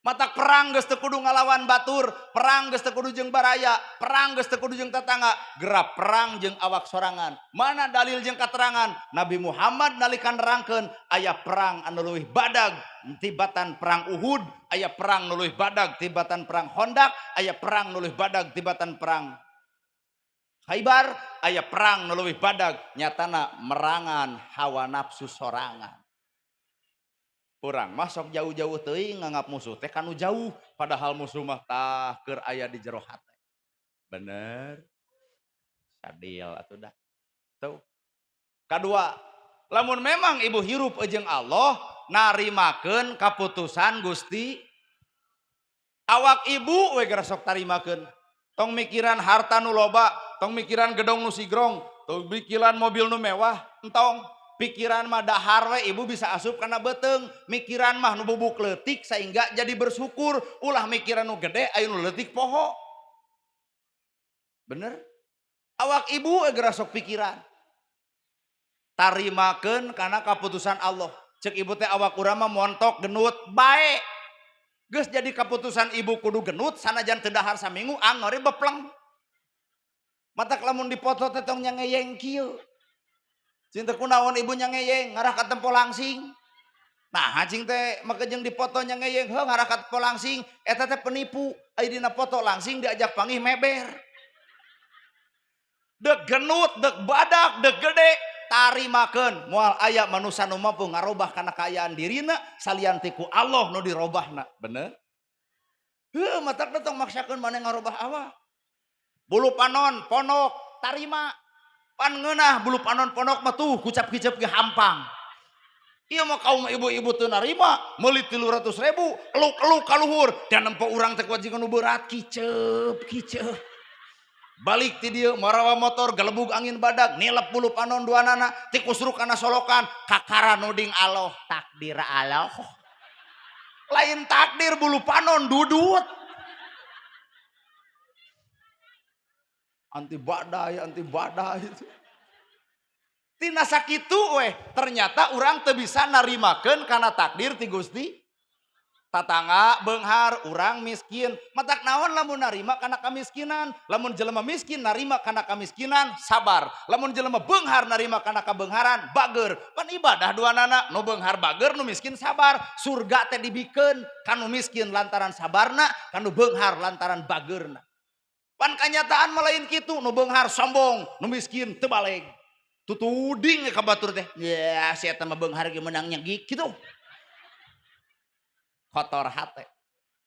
Matak perang geus teu kudu ngalawan batur, perang geus teu kudu jeung baraya, perang geus teu kudu jeung tatangga, gerap perang jeung awak sorangan. Mana dalil jeung katerangan? Nabi Muhammad nalikan nerangkeun aya perang anu leuwih badag tibatan perang Uhud, aya perang nu leuwih badag tibatan perang Hondak, aya perang nu leuwih badag tibatan perang Khaibar, aya perang nu leuwih badag nyatana merangan hawa nafsu sorangan. Urang mah sok jauh-jauh teuing nganggap musuh teh kanu jauh, padahal musuh mah tah keur aya di jero hate. Bener. Sadil atuh dah. Tuh. Kadua, lamun memang ibu hirup jeung Allah, narimakeun kaputusan Gusti. Awak ibu we gara sok tarimakeun. Tong mikiran harta nu loba, tong mikiran gedong nu sigrong, tong mikiran mobil nu mewah, entong. Pikiran mah dahar we ibu bisa asup karena beteng, mikiran mah nu bubuk leutik sehingga jadi bersyukur, ulah mikiran nu gede aya nu leutik poho. Bener? Awak ibu geura sok pikiran. Tarimakeun kana kaputusan Allah. Cek ibu teh awak urang mah montok genut bae. Geus jadi kaputusan ibu kudu genut sanajan teu dahar saminggu angori bepleng. Matak lamun dipoto teh tong nyangeyeng kieu. Cinta kunaon ibunya ngeyeng ngarah ka tempo langsing. Nah cing teh makejeng di fotonya ngeyeng heuh ngarah ka tempo langsing eta teh penipu. Aya dina foto langsing diajak panggih meber. Dek genut, dek badak, dek gede tarimakeun moal aya manusia nu mampu ngarobah kana kaayaan dirina salian ti ku Allah nu dirobahna. Bener? Heuh matak tong maksakeun maneh ngarobah awak. Bulu panon ponok tarima pan ngeunah bulu panon ponok mah tuh kucap-kicap ge hampang. Iya mah kaum ibu-ibu teu narima meuli 300.000 eluk-eluk ka luhur dan nempo urang teh kuajikan nu berat kiceup. Balik ti dieu marawa motor galebug angin badag nilep bulu panon duanana ti kusruk kana solokan kakara nuding Allah takdir Allah. Lain takdir bulu panon dudut. Anti badai tina sakitu weh ternyata orang teu bisa narimakeun kana takdir ti Gusti. Tatangga beunghar urang miskin matak naon lamun narima kana kamiskinan, lamun jelema miskin narima kana kamiskinan sabar, lamun jelema beunghar narima kana kabeungharan bager. Pan ibadah duanana nu beunghar bager nu miskin sabar. Surga teh dibikeun kanu miskin lantaran sabarna, kanu beunghar lantaran bagerna. Pan kanyataan melain kitu nu beunghar sombong, nu miskin teu baleg. Tutuding ka batur teh. Ya, si eta mah beunghar ge meunangnya kitu. Kotor hate.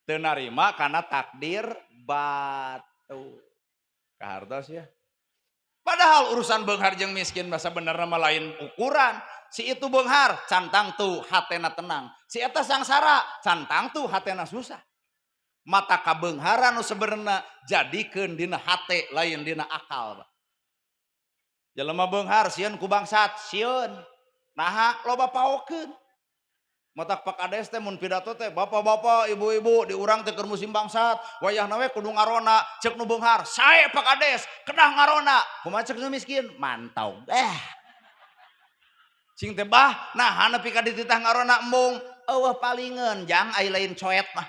Teu narima kana takdir batu. Kahartos ya. Padahal urusan beunghar jeung miskin mah sabenerna mah lain ukuran. Si itu beunghar cantang tuh hatena tenang. Si eta sangsara cantang tuh hatena susah. Mata kabeungharan nu sebenarnya jadikeun dina hate lain dina akal. Jelema beunghar sieun ku bangsat, sieun. Naha loba paokeun. Matak Pak Ades teh mun pidato teh bapak-bapak, ibu-ibu di urang teh keur musim bangsat, wayahna we kudu ngarona, ceuk nu beunghar, sae Pak Ades, kedah ngarona. Kumaha ceuk nu miskin? Mantau. Sing teh bah, nah nepi ka dititah ngarona embung, eueuh palingeun jang ai lain coet mah.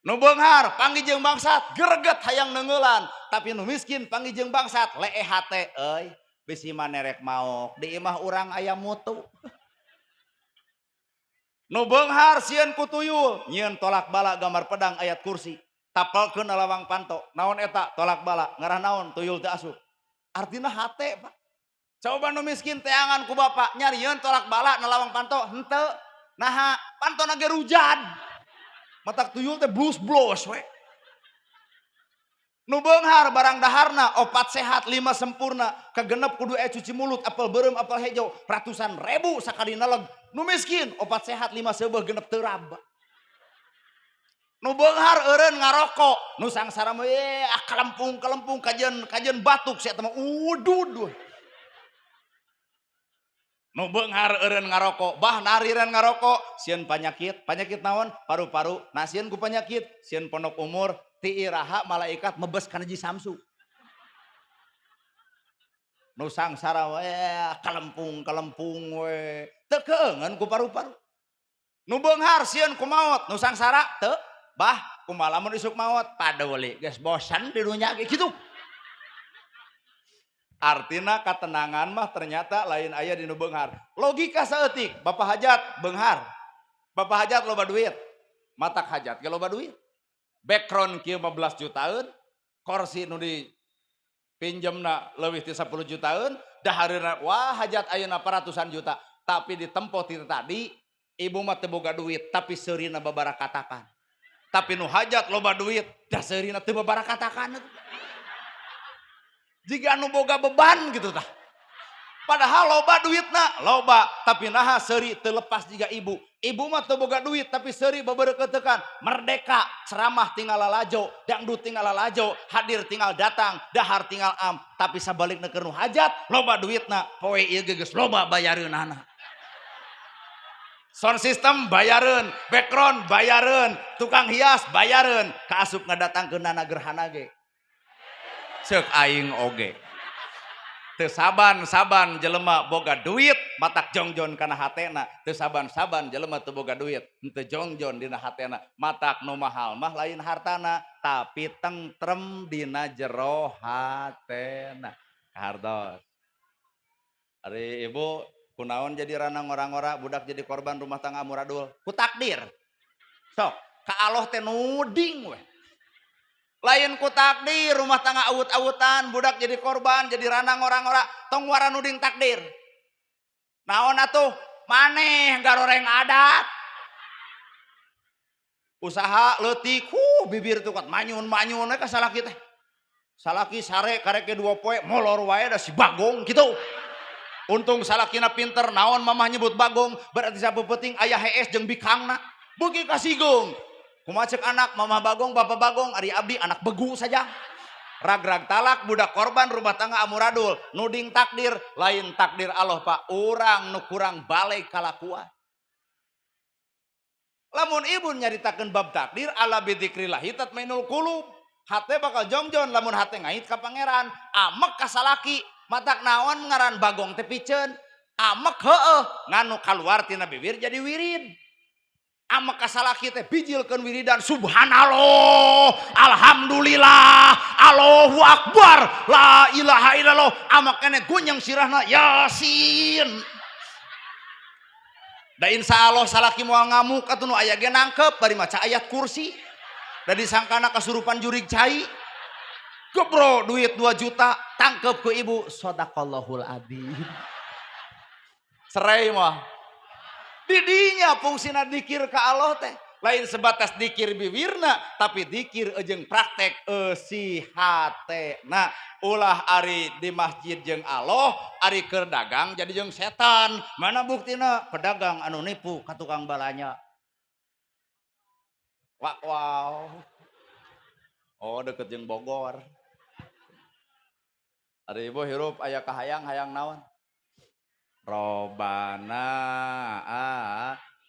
Nu beunghar panggih jeung bangsat greget hayang neungeulan, tapi nu miskin panggih jeung bangsat lee hate euy bisi manerek maok di imah urang aya mutu. Nu beunghar sieun ku tuyul nyieun tolak bala gambar pedang ayat kursi tapelkeun lawang panto naon eta tolak bala ngarah naon tuyul teu asup artina hate Pak. Coba nu miskin teangan ku bapak nyarieun tolak bala na lawang panto henteu naha pantona ge rujad. Matak tuyul teh blus-blus we. Nu beunghar barang daharna opat sehat 5 sempurna kagenep kudu cuci mulut apel beureum apel hejo ratusan ribu sakadina leg. Nu miskin opat sehat 5 seubeuh genep teu raba. Nu beunghar eureun ngarokok nu sangsara mah kalempung kajeun batuk sia teh mah udud. Nu beunghar eureun ngarokok bah narireun ngarokok sieun penyakit naon paru-paru nah sieun ku penyakit sieun pondok umur ti iraha malaikat mebes kana Ji Samsu. Nu sangsara we kalempung we teu keungeun ku paru-paru. Nu beunghar sieun ku maot nu sangsara teu bah kumaha lamun isuk maot padeuli geus bosan di dunya ge kitu. Artina ketenangan mah ternyata lain aya di nu beunghar. Logika saeutik Bapak Hajat beunghar. Bapak Hajat loba duit. Matak hajat ge loba duit. Background kieu 15 jutaan, kursi nu dipinjemna leuwih ti 10 jutaan, dahareuna wah hajat ayeuna ratusan juta. Tapi di tempo ti tadi ibu mah teu boga duit tapi seurina babarakatakan. Tapi nu hajat loba duit, da seurina teu babarakatakan. Jika anu boga beban gitu tah. Padahal loba duitna, loba tapi naha seuri teu lepas jiga ibu. Ibu mah teu boga duit tapi seuri babereukeuteukan. Merdeka, ceramah tinggal lalajo, dangdut tinggal lalajo, hadir tinggal datang, dahar tinggal am. Tapi sabalikna keur nu hajat, loba duitna, poe ieu geus loba bayareunana. Sound system bayareun, background bayareun, tukang hias bayareun, kaasup ngadatangkeunana gerhana ge. Ceuk aing oge. Teu saban jelema boga duit matak jongjon kana hatena. Teu saban jelema teu boga duit henteu jongjon dina hatena. Matak nu mahal mah lain hartana tapi tentrem dina jero hatena. Hartos. Ari ibu kunaon jadi ranang orang-orang budak jadi korban rumah tangga muradul ku takdir sok ka Allah teh nuding we lain ku takdir rumah tangga awut-awutan budak jadi korban jadi ranang orang-orang tong wara nuding takdir naon atuh maneh garoreng adat usaha leutik bibir tuh kat manyun-manyun ka salaki teh salaki sare kareke 2 poe molor wae da si bagong gitu untung salakina pinter naon mamah nyebut bagong berarti sapepeting aya hees jeung bikangna beuki kasigong kumaha ceuk anak mamah bagong bapak bagong ari abdi anak begu saja rag-rag talak budak korban rumah tangga amuradul nuding takdir lain takdir Allah Pak urang nu kurang balik kalakuan lamun ibu nyaritakeun bab takdir ala bidzikrillah tatmainul qulub hate bakal jongjon lamun hate ngait ka pangeran amek ka salaki matak naon ngaran bagong teh piceun amek heueuh nganu kaluar tina bibir jadi wirid amek ka salaki teh bijilkeun wiridan subhanallah alhamdulillah Allahu akbar la ilaha illallah amek keneh gunyang sirahna yasin da insya Allah salaki moal ngamuk atuh nu aya ge nangkep bari maca ayat kursi da disangkana kasurupan jurig cai gebro duit 2 juta tangkep ke ibu sodaqallahul adzim serai mah didinya fungsina dikir ka Allah teh lain sebatas dikir bibirna tapi dikir jeung praktek si hatena ulah ari di masjid jeung Allah ari keur dagang jadi jeung setan mana buktina pedagang anu nipu ka tukang balanya wow oh deket jeung Bogor ari ibu hirup aya kahayang-hayang naon Robana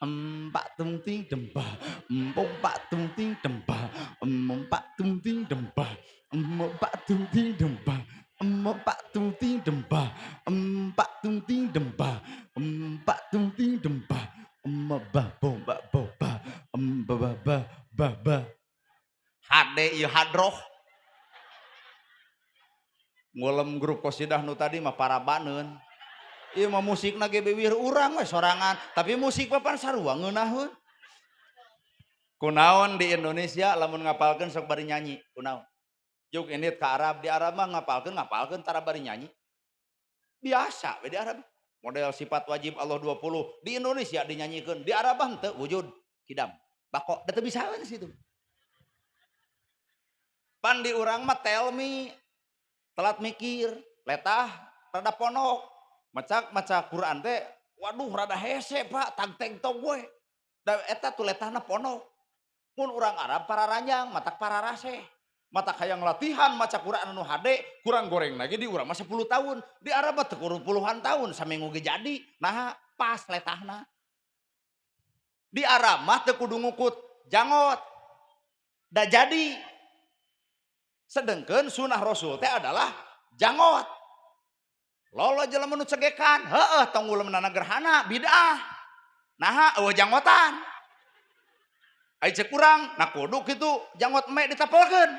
empak tungting dembah empat tungting dembah empat tungting dembah empat tungting dembah empat tungting dembah empat tungting dembah empat tungting dembah embah boba boba embah baba hade ieu hadroh ngulem grup qasidah nu tadi mah parabaneun ieu mah musikna ge bibir urang we sorangan tapi musik papan sarua ngeunaheun kunaon di Indonesia lamun ngapalkeun sok bari nyanyi kunaon juk init ka Arab di Arab mah ngapalkeun tara bari nyanyi biasa we di Arab model sifat wajib Allah 20 di Indonesia dinyanyikeun di Arab henteu wujud kidam bako da teu bisa we situ pan di urang mah tell me telat mikir letah rada ponok maca Quran teh waduh rada hese Pak tag-teg tog we da eta tu letahna ponok mun urang Arab pararanjang matak pararase matak hayang latihan maca Quran anu hade kurang goreng lagi di urang mah 10 tahun di Arab mah teu puluhan tahun saminggu ge jadi nah pas letahna di Arab mah teu kudu ngukut jangot da jadi sedengkeun sunah Rasul teh adalah jangot lolo jelema nu cegekan heueuh tong ulemna gerhana bid'ah naha eueuh janggotan ai cek urang nah kudu kitu janggot eme ditapelkeun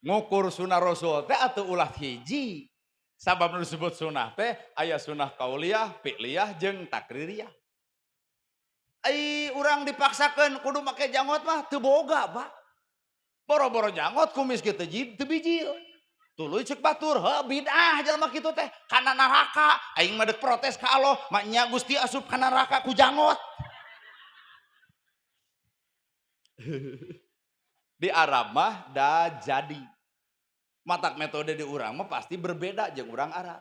ngukur sunah Rasul teh atuh ulah hiji sabab nu disebut sunah teh aya sunah qauliyah fi'liyah jeung takririyah ai urang dipaksakeun kudu make janggot mah teu boga Pak boro-boro janggot kumis kitu teu bijil tuluy cek batur bid'ah jalma kitu teh kana neraka aing mah deuk protes ka Allah maknya Gusti asup kana neraka ku jangot di Arab mah da jadi matak metode di urang mah pasti berbeda jeung urang Arab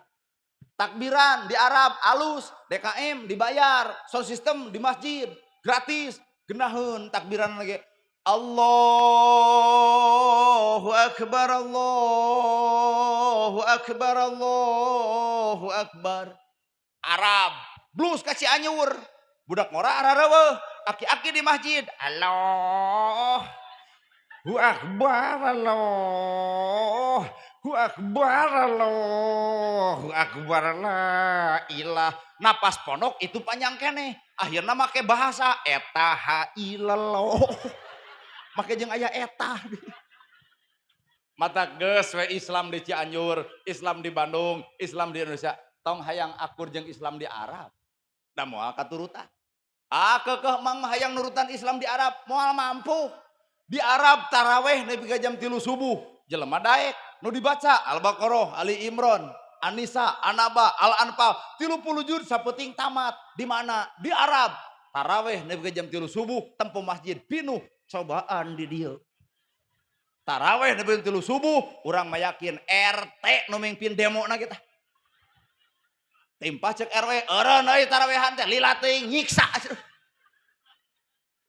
takbiran di Arab alus DKM dibayar sound system di masjid gratis geunaheun takbiran lagi Allahu akbar Allahu akbar Allahu akbar Arab blues ka Cianjur budak ngora arareueuh aki-aki di masjid Allahu akbar Allahu akbar Allahu akbar la ilah napas pondok itu panjang keneh akhirna make bahasa eta ha ilallah make jeung aya eta mata geus we Islam di Cianjur Islam di Bandung Islam di Indonesia tong hayang akur jeung Islam di Arab da moal katurutan kekeh mang hayang nurutan Islam di Arab moal mampu di Arab taraweh nepi ka jam 3 subuh jelema daek nu dibaca Al-Baqarah, Ali Imran, An-Nisa, An-Naba, Al-Anfal 30 juz sapeting tamat. Di mana? Di Arab. Taraweh nepi ka jam 3 subuh tempo masjid pinuh cobaan di dieu. Taraweh nepi ka 3 subuh urang mayakin RT nu mingpin demo na kita. Timpah cek RW eureun euy tarawehan teh lila teuing nyiksa.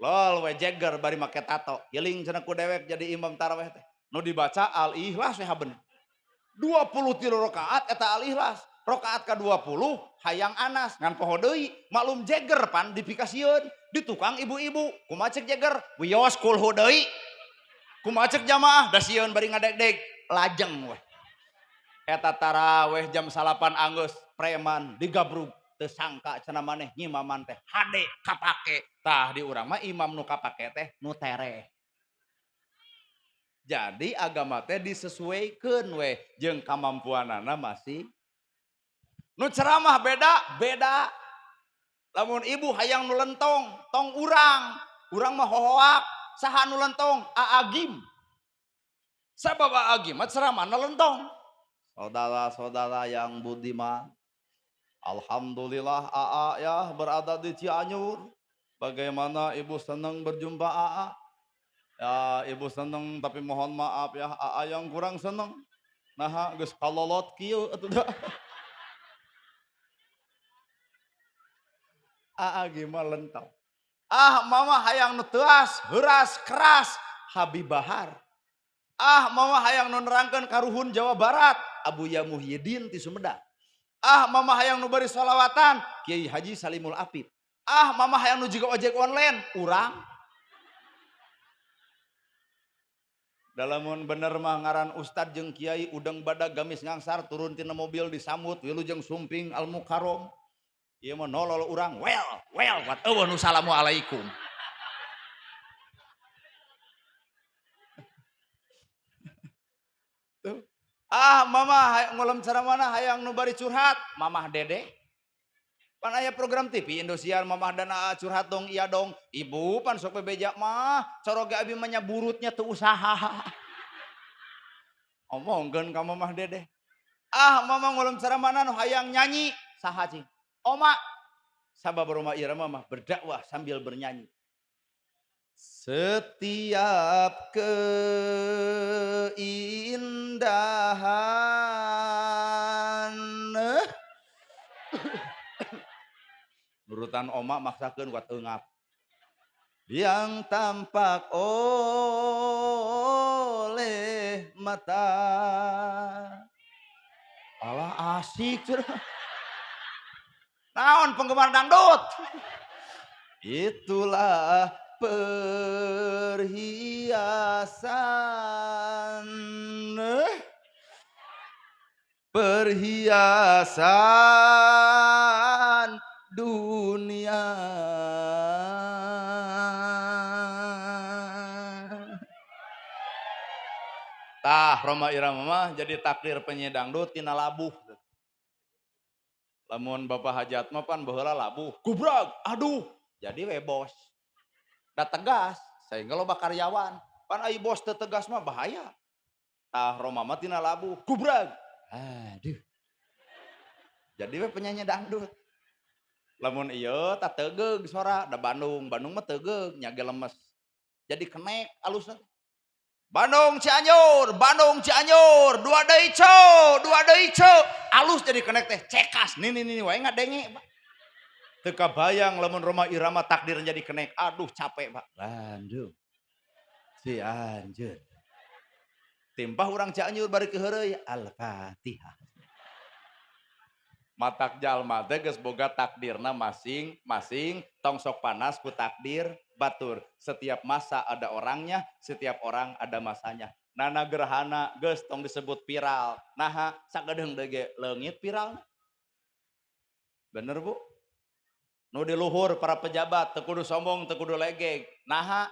Lol we Jagger bari make tato. Geuling cenah ku dewek jadi imam taraweh teh. Nu dibaca Al-Ikhlas we haben. 23 rakaat eta Al-Ikhlas. Rakaat ka-20 hayang Anas ngan poho deui maklum Jagger pan dipikasieun di tukang ibu-ibu. Kumaha cek Jagger? Wios kulhu deui. Kumaha cek jamaah? Da sieun bari ngadeg-deg lajeng we. Eta taraweh jam 8 anggeus preman digabrug teu sangka cenah maneh ngimaman teh hade kapake. Tah di urang mah imam nu kapake teh nu tereh. Jadi agama teh disesuaikeun we jeung kamampuanana masih. Nu ceramah beda. Lamun ibu hayang nu lentong, tong urang mah hohoak. Saha nu lentong? Aagim. Sabab Aagim mah ceramah nu lentong. Saudara-saudara yang budiman, alhamdulillah AA ya berada di Cianjur. Bagaimana ibu senang berjumpa AA? Ya ibu seneng tapi mohon maaf ya AA yang kurang seneng. Nah geus kalolot kieu atuh. AA gimana lentong. Mama hayang nu teuas, heuras, keras, Habib Bahar. Mama hayang nu nerangkeun karuhun Jawa Barat, Abuya Muhyiddin ti Sumedang. Mama hayang nu bari sholawatan, Kiai Haji Salimul Apid. Mama hayang nu jiga ojek online, urang. Dalamun bener mah ngaran Ustad jeung Kiai udeng badag gamis ngangsar turun tina mobil disambut wilujeng sumping Al Mukarrom. Ieu mah nolol urang, well, wat eueuh nu salamualaikum. Tuh. Mama ngulem ceramana hayang nu bari curhat, Mamah Dede. Pan aya program TV Indosiar Mamah Dana curhat dong iya dong. Ibu pan sok bebeja mah coroga abi mah burutnya teu usaha. Omongkeun ka Mamah Dede. Mama ngulem ceramana nu hayang nyanyi saha cing? Oma. Sabab rumah irama mah berdakwah sambil bernyanyi. Setiap keindahan nurutan oma maksakeun kuat eungap yang tampak oleh mata. Alah asik curah. Naon penggemar dangdut? Itulah perhiasan dunia. Tah Roma Irama mah jadi takdir penyanyi dangdut tina labuh. Lamun Bapak Hajat mah pan baheula labuh. Gubrag, aduh. Jadi we bos. Da tegas sehingga loba karyawan. Pan ai bos teu tegas mah bahaya. Tah Roma mah tina labuh. Gubrag. Aduh. Jadi we penyanyi dangdut. Lamun ieu tah tegeug sora da Bandung mah tegeug nyage lemes. Jadi kenek alusna. Bandung Cianjur, dua deui co. Alus jadi kenek teh cekas. Nih wae ngadenge, Pak. Teu kabayang lamun Roma Irama takdir jadi kenek. Aduh capek, Pak. Bandung. Cianjur. Timpah urang Cianjur bari keheureuy Al-Fatihah. Matak jalma teh geus boga takdirna masing-masing, tong sok panas ku takdir batur. Setiap masa ada orangnya, setiap orang ada masanya. Nana gerhana geus tong disebut viral. Naha sagedeung dege leungit viral. Bener Bu? Nu di luhur para pejabat teu kudu sombong, teu kudu legeg. Naha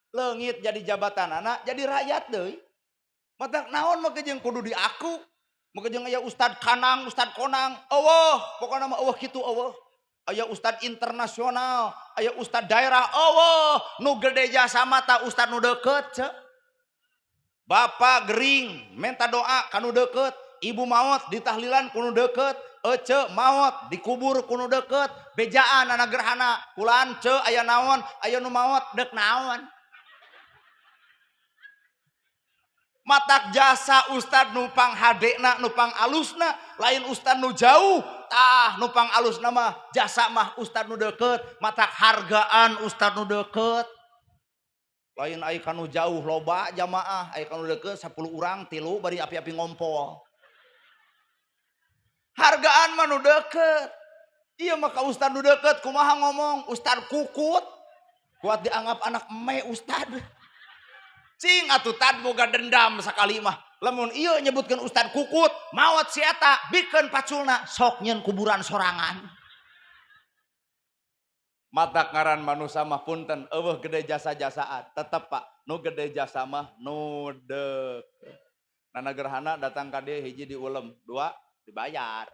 leungit jadi jabatan anak, jadi rakyat deui. Matak naon mah jeung kudu diaku. Muga jeung aya Ustad Kanang, Ustad Konang, eueuh, pokona mah eueuh kitu eueuh. Aya Ustad internasional, aya Ustad daerah, eueuh, nu gede jasa mah ta Ustad nu deukeut ce. Bapak gering minta doa kanu deukeut, ibu maot ditahlilan kuno deukeut, ece maot dikubur kuno deukeut, bejaan anak gerhana, kulaan ce aya naon, aya nu maot deuk naon. Matak jasa Ustad nupang hadena nupang alusna lain Ustad nu jauh tah nupang alusna mah jasa mah Ustad nu deukeut matak hargaan Ustad nu deukeut lain ai kanu jauh loba jamaah ai kanu deukeut 10 urang 3 bari api-api ngompol hargaan mah nu deukeut ieu mah ka Ustad nu deukeut kumaha ngomong Ustad kukut kuat dianggap anak eme Ustad cing atuh tad boga dendam sakali mah lamun ieu nyebutkeun Ustad kukut maot si eta bikeun paculna sok nyeun kuburan sorangan mata ngaran manusia mah punten eueuh gede jasa-jasaan tetep Pak nu gede jasa mah nu deukeut nana gerhana datang ka dieu hiji diulem 2 dibayar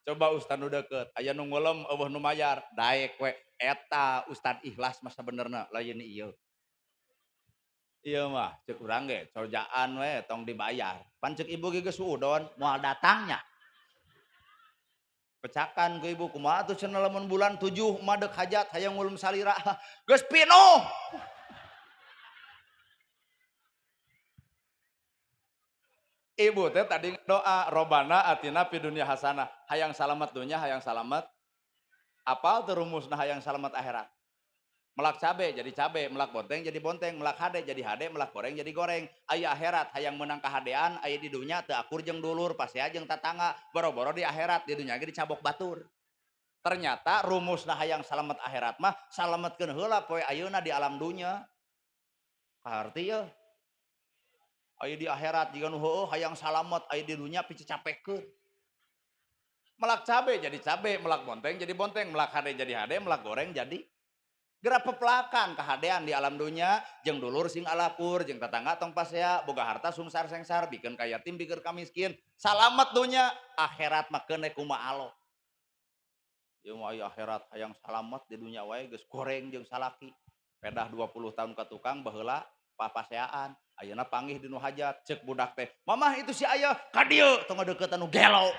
coba Ustad nu deukeut aya nu ngulem eueuh nu mayar daek we eta Ustad ikhlas mah sabenerna lain ieu iya mah cek urang ge corjaan we tong dibayar pan cek ibu ge geus udon moal datangnya pecakan ke ibu kumaha tuh cenah lamun bulan 7 madeg hajat hayang ngulum salira geus pinuh ibu teh tadi doa robana atina fi dunya hasanah hayang salamet dunya hayang salamet apal teu rumusna hayang salamet akhirat melak cabe jadi cabe, melak bonteng jadi bonteng, melak hade jadi hade, melak goreng jadi goreng. Aya akhirat hayang menang kahadean, aya di dunya teu akur jeung dulur, pasea jeung tatangga, boro-boro di akhirat di dunya ge dicabok batur. Ternyata rumusna hayang salamet akhirat mah salametkeun heula poe ayeuna di alam dunya. Kaharti yeuh. Aya di akhirat jiga nu heueuh hayang salamet aya di dunya pici capekeun. Melak cabe jadi cabe, melak bonteng jadi bonteng, melak hade jadi hade, melak goreng jadi gerak peplakan kehadean di alam dunia jeung dulur sing alapur jeung tetangga tong pasea boga harta sungsar sengsar bikin kaya yatim bikin kamiskin salamet dunia akhirat mah keun kumaha alo ieu mah aya akhirat hayang salamet di dunia wae geus goreng jeung salaki pedah 20 tahun ka tukang baheula papaseaan ayeuna panggih di nu hajat ceuk budak teh mamah itu si aya ka dieu tong deukeut anu gelo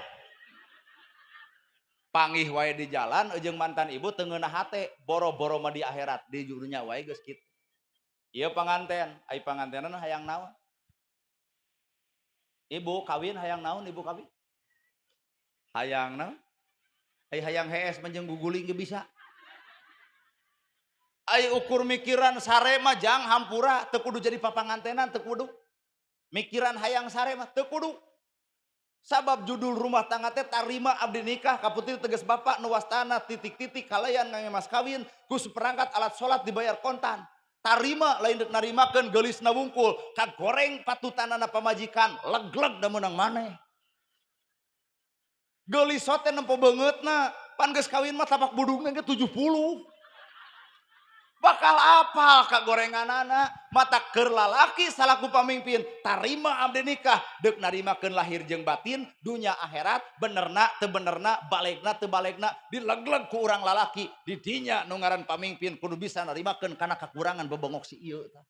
panggih wae di jalan jeung mantan ibu teu ngeunah hate boro-boro mah di akhirat di dunya wae geus kitu ieu panganten ai pangantenan hayang naon ibu kawin hayang naon ibu kawin hayang naon ai hayang hees manjeng guguling ge bisa ai ukur mikiran sare mah jang hampura teu kudu jadi papangantenan teu kudu mikiran hayang sare mah teu kudu sabab judul rumah tangga teh tarima abdi nikah kaputir tegas bapak nu wastana titik-titik kalayan ngangge mas kawin ku seperangkat alat salat dibayar kontan tarima lain deuk narimakeun geulisna wungkul kagoreng patutanana pamajikan leg-leg da meunang maneh geulis teh nempo beungeutna pan geus kawin mah tapak budugna ge 70 bakal apal kagorenganana mata keur lalaki salaku pamimpin tarima abdi nikah deuk narimakeun lahir jeung batin dunya akhirat benerna teu benerna balegna teu balegna dilegleg ku urang lalaki di dinya nu ngaran pamimpin kudu bisa narimakeun kana kakurangan bebongok si ieu tah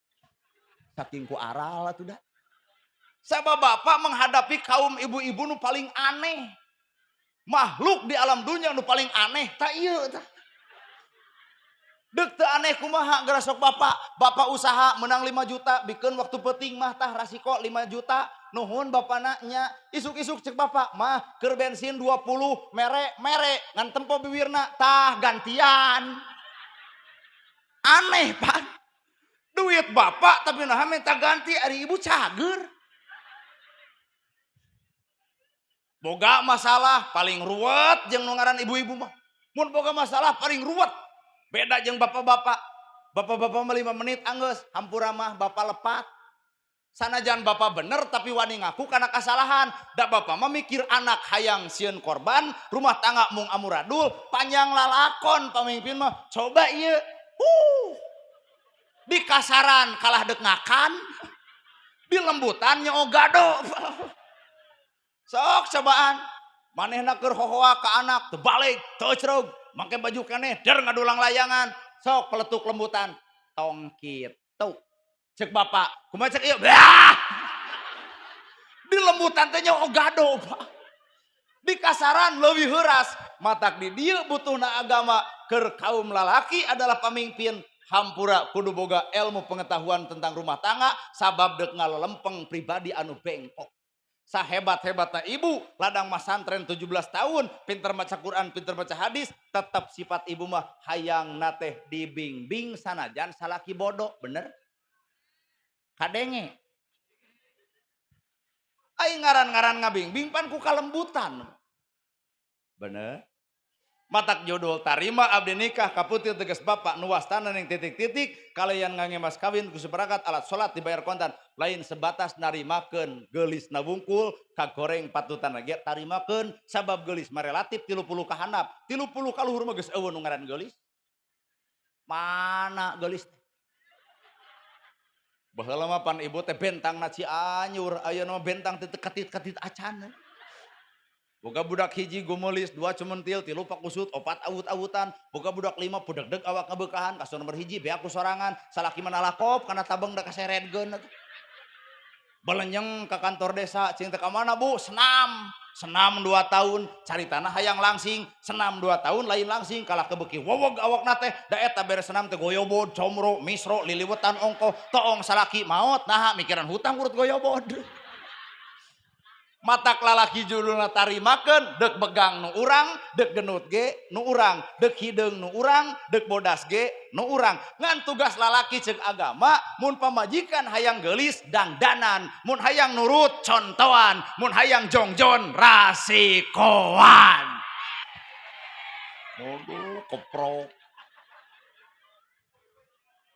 saking ku aral atuh da sabab bapak menghadapi kaum ibu-ibu nu paling aneh makhluk di alam dunia nu paling aneh tah ieu tah deuk teu aneh kumaha geura sok bapak usaha menang 5 juta bikin waktu penting mah tah rasiko 5 juta nuhun bapana nya isuk-isuk cek bapak mah keur bensin 20 mere ngan tempo bibirna tah gantian aneh Pak duit bapak tapi nah minta ganti ari ibu cager boga masalah paling ruwet jeung nu ngaran ibu-ibu mah mun boga masalah paling ruwet beda jeung bapak-bapak mah 5 menit anggeus hampura mah bapak lepat sanajan bapak bener tapi wani ngaku karena kesalahan da bapak mah mikir anak hayang sieun korban rumah tangga mung amuradul panjang lalakon pamimpin mah coba ieu di kasaran kalah deuk ngakan di lembutan nyo gado sok cobaan manehna keur hohoa ka anak terbalik teucreug make baju keneh der ngadulang layangan sok peletuk lembutan tong kitu cek bapak kumaha cek ieu di lembutan teh nya ogado Pak di kasaran leuwih heuras matak di dieu butuhna agama keur kaum lalaki adalah pamimpin hampura kudu boga ilmu pengetahuan tentang rumah tangga sabab deuk ngalelempeng pribadi anu bengkok sahebat-hebatna ibu ladang masantren 17 tahun pinter baca Quran pinter baca hadis tetap sifat ibu mah hayang nateh dibimbing sanajan salaki bodoh bener kadenge ai ngaran-ngaran ngabingbing pan ku kalembutan bener matak judul tarima abdi nikah kaputir tegas bapak nuwastana ning titik-titik kalian ngange mas kawin ku separakat alat salat dibayar kontan lain sebatas narimakeun geulis nabungkul kagoreng patutan ge tarimakeun sabab geulis mah relatif 30 ka handap 30 ka luhur mah geus eueun nu ngaran geulis mana geulis baheula mah pan ibu teh bentangna Cianjur ayeuna mah bentang teh ketit-ketit acan boga budak hiji gumelis 2 cumentil 3 pakusut 4 awut-awutan boga budak 5 budeg-deg awak ngabeukahan kaso nomor hiji bea ku sorangan salaki mana lakop kana tabeng da kaseredgeun belenyeng ke kantor desa cing teh ka mana Bu senam 2 tahun caritana hayang langsing senam 2 tahun lain langsing kalah kebeki wowog awakna teh da eta beres senam teh goyobod comro misro liliwetan ongko toong salaki maot naha mikiran hutang urut goyobod matak lalaki judulna tarimakeun dek begang nu urang dek genut ge nu urang dek hideung nu urang dek bodas ge nu urang ngan tugas lalaki ceuk agama mun pamajikan hayang geulis dangdanan mun hayang nurut contohan mun hayang jongjon rasikoan modo keprok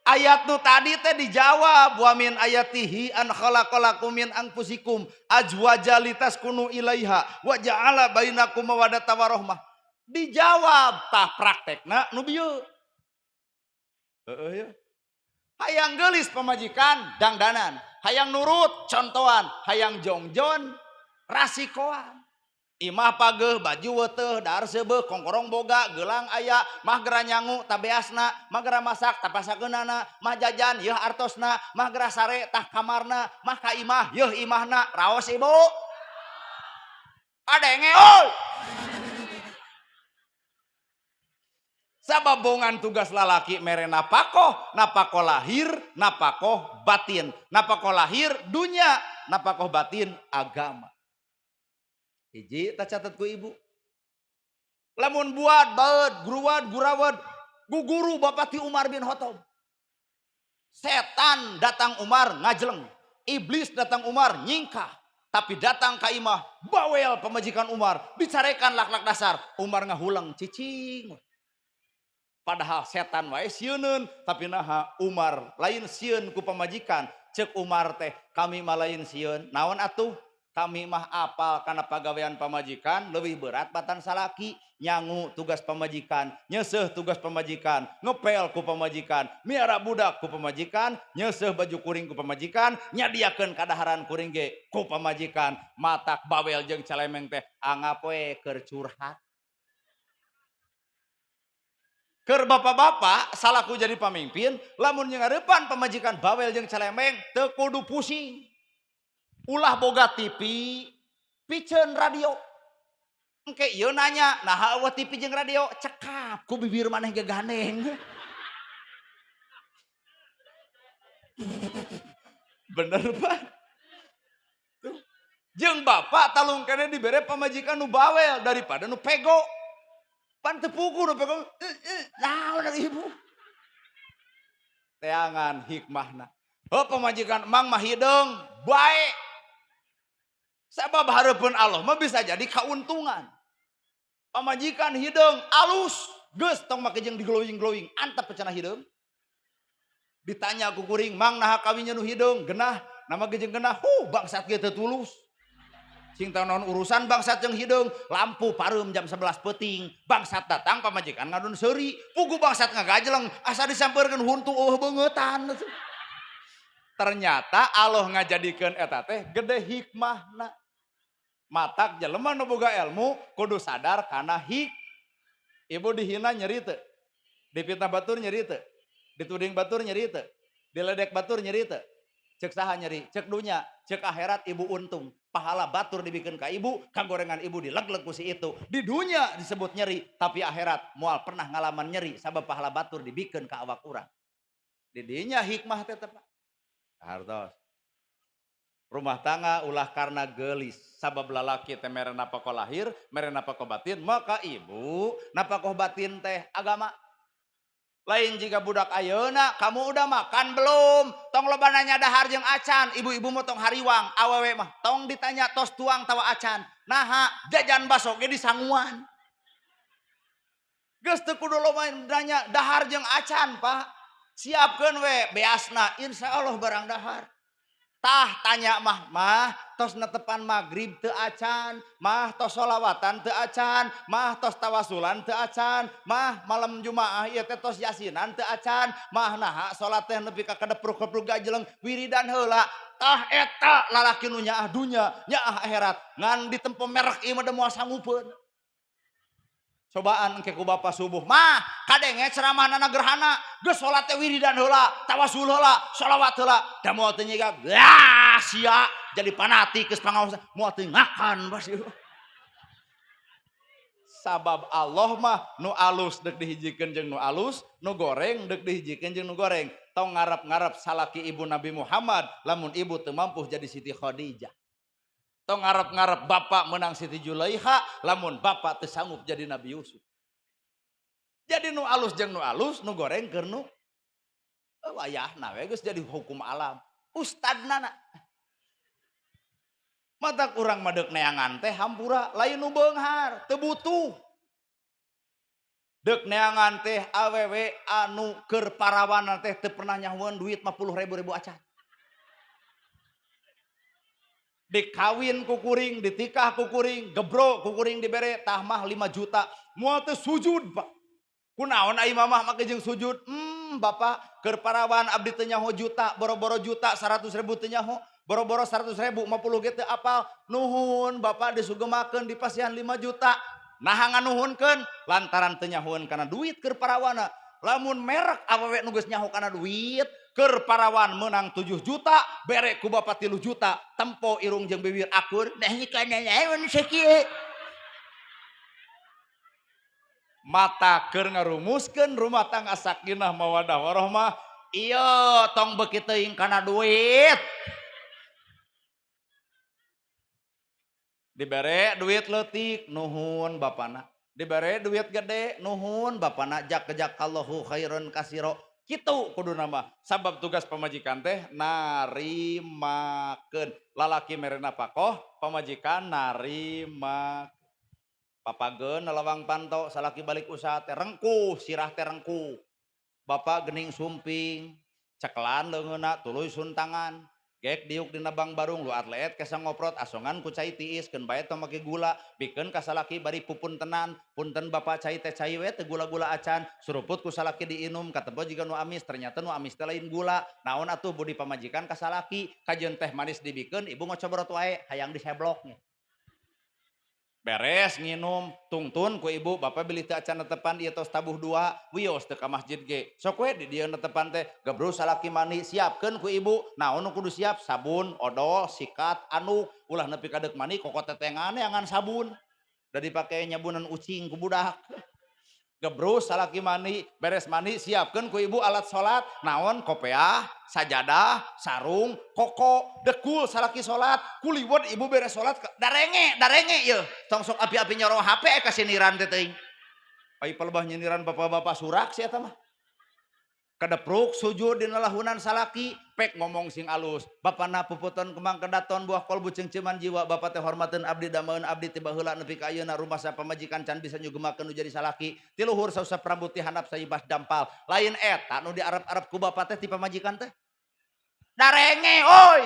ayat nu tadi teh dijawab wa min ayatihi an khalaqalakum min anfusikum azwaja litaskunu ilaiha wa ja'ala bainakum mawaddatan warahmah dijawab tah praktekna nu bieu heueuh hayang geulis pamajikan dangdanan hayang nurut contohan hayang jongjon rasikoan imah pageuh baju weuteuh daar seubeuh kongkorong boga gelang aya mah gera nyangu tabeasna mah gera masak tapasakeunana mah jajan yeuh artosna mah gera sare tah kamarna mah ka imah yeuh imahna raos ibu adenge oi sababongan tugas lalaki mere napakoh lahir napakoh batin napakoh lahir dunya napakoh batin agama hiji tak catat ku ibu lamun buat baut guruwad gurawad guguru Bapak Ti Umar bin Khattab setan datang Umar ngajeleng iblis datang Umar nyingkah tapi datang ka imah bawel pemajikan Umar dicarekan lakhlak dasar Umar ngahulang cicing padahal setan wae sieun tapi naha Umar lain sieun ku pamajikan cek Umar teh kami mah lain sieun naon atuh kami mah apal karena pagawean pamajikan lebih berat batan salaki nyangu tugas pamajikan nyeseuh tugas pamajikan ngepel ku pamajikan miara budak ku pamajikan nyeseuh baju kuring ku pamajikan nyadiakeun kadaharan kuring ge ku pamajikan matak bawel jeung calemeng teh angap we keur curhat keur bapak-bapak salaku jadi pamimpin lamun ngareupan pamajikan bawel jeung calemeng teu kudu pusing ulah boga TV piceun radio engke ieu nanya nah eueuh TV jeung radio cekap ku bibir maneh ge ganeng bener Pak tuh jeung bapak talung keneh dibere pamajikan nu bawel daripada nu pego pan teu pugu nu pego naon ibu teangan hikmahna heuh pamajikan emang mah hideung bae sabab hareupeun Allah mah bisa jadi kauntungan pamajikan hideung alus geus tong make jeung diglowing-glowing antep cenah hideung ditanya ku kuring mang naha kawinnya nu hideung genah nama ge jeung genah bangsat ge teu tulus sing naon urusan bangsat jeung hideung lampu pareum jam 11 peuting bangsat datang pamajikan ngadun seuri pugu bangsat ngagajleng asa disampeurkeun huntu beungetan ternyata Allah ngajadikeun eta teh gede hikmahna Matak jelema nu boga ilmu kudu sadar kana ibu dihina nyeri teu, dipitnah batur nyeri teu, dituding batur nyeri teu, diledek batur nyeri teu. Cek saha nyeri, cek dunya, cek akhirat ibu untung. Pahala batur dibikin ka ibu, kagorengan ibu dilegleg ku si itu. Di dunya disebut nyeri, tapi akhirat moal pernah ngalaman nyeri sabab pahala batur dibikin ka awak urang. Di dinya hikmah teh tepat. Hartos. Rumah tangga ulah karena gelis, sabab lalaki teh mere napako lahir, mere napako batin, maka ibu napako batin teh agama. Lain jika budak ayeuna, kamu udah makan belum? Tong loba nanya dahar jeung acan, ibu-ibu mah tong hariwang, awewe mah tong ditanya tos tuang tawa acan. Naha jajan baso ge di sanguan. Geus teu kudu loba nanya dahar jeung acan, Pak. Siapkeun we beasna, insyaallah barang dahar. Tah tanya mah tos netepan maghrib teu acan, mah tos solawatan teu acan, mah tos tawasulan teu acan, mah malam jumaah ieu teh tos yasinan teu acan, mah naha salat teh nepi ka kadepruk-kepruk gajeleng wiridan heula. Tah eta lalaki nu nyaah dunya, nyaah akhirat, ngan ditempo merek ieu mah moal sanggupeun. Cobaan engke ku bapa subuh mah kadenge ceramahna gerhana geus salat teh wiridan heula tawasul heula shalawat heula da moal teu nyegah sia jadi panati geus pangaos moal teu ngakan bas ieu sabab Allah mah nu alus deuk dihijikeun jeung nu alus nu goreng deuk dihijikeun jeung nu goreng tong ngarep-ngarep salaki ibu Nabi Muhammad lamun ibu teu mampu jadi Siti Khadijah. Tong ngarep-ngarep bapak menang Siti Julaiha, lamun bapak teu sanggup jadi Nabi Yusuf. Jadi nu alus jeung nu alus, nu goreng keur nu wayahna we geus jadi hukum alam. Ustadna matak urang madeg neangan teh hampura lain nu beunghar, teu butuh. Deuk neangan teh awewe anu keur parawana teh teu pernah nyahoeun duit 50.000 acan. Dikawin ku kuring, ditikah ku kuring, gebro ku kuring dibere tah mah 5 juta. Moal teu sujud, Pak. Kunaon ai mamah make jeung sujud? Bapak keur parawan abdi teu nyaho juta, boro-boro juta 100.000 teu nyaho, boro-boro 100.000 50 ge teu apal. Nuhun Bapak disugemakeun dipasihan 5 juta. Naha nganuhunkeun lantaran teu nyahoeun kana duit keur parawana. Lamun merek awewe nu geus nyaho kana duit keur parawan menang 7 juta bere ku bapak 3 juta tempo irung jeung bibir akur dah nyikana naon sakieu mata keur ngarumuskeun rumah tangga sakinah mawaddah warahmah ieu tong beuki teuing kana duit dibere duit leutik nuhun bapana dibere duit gede nuhun bapana jazakallahu khairan kasiro kitu kudu nama sabab tugas pamajikan teh narimakeun lalaki mere napakoh pamajikan narima papageun nelawang panto salaki balik usaha teh rengkuh sirah teh rengkuh bapak geuning sumping ceklan leungeunna tuluy suntangan gek diuk dina bang barung lu atlet kesa ngoprot asongan ku cai tiis keun bae tong make gula bikeun ka salaki bari pupuntenan punten bapak cai teh cai we teh gula-gula acan suruput ku salaki diinum katebo jiga nu amis ternyata nu amis teh lain gula naon atuh budi pamajikan ka salaki kajeun teh manis dibikeun ibu ngocobrot wae hayang disebloknya beres nginum tungtun ku ibu bapak beli teh acan netepan ieu tos tabuh 2 wios teu ka masjid ge sok we di dieu netepan teh gebru salaki mani siapkeun ku ibu naon nu kudu siap sabun odol sikat anduk ulah nepi ka deuk mani kokot tetengane angan sabun da dipake nyabunan ucing ku budak gebru salaki mani beres mani siapkeun ku ibu alat salat naon kopiah sajadah sarung koko dekul salaki salat kuliwet ibu beres salat darenge ieu tong sok api-api nyoro HP ka siniran teh teuing ai palebah nyiniran bapak-bapak surak sia eta mah kadepruk sujud dina lahunan salaki pek ngomong sing alus bapana puputon kemang kedaton buah kolbu cengceman jiwa bapak teh hormateun abdi damaeun abdi ti baheula nepi ka ayeuna rumah sa pamajikan can bisa nyugemakeun nu jadi salaki ti luhur sausa prabu ti handap saibas dampal lain eta nu diarep-arep ku bapak teh ti pamajikan teh darenge oi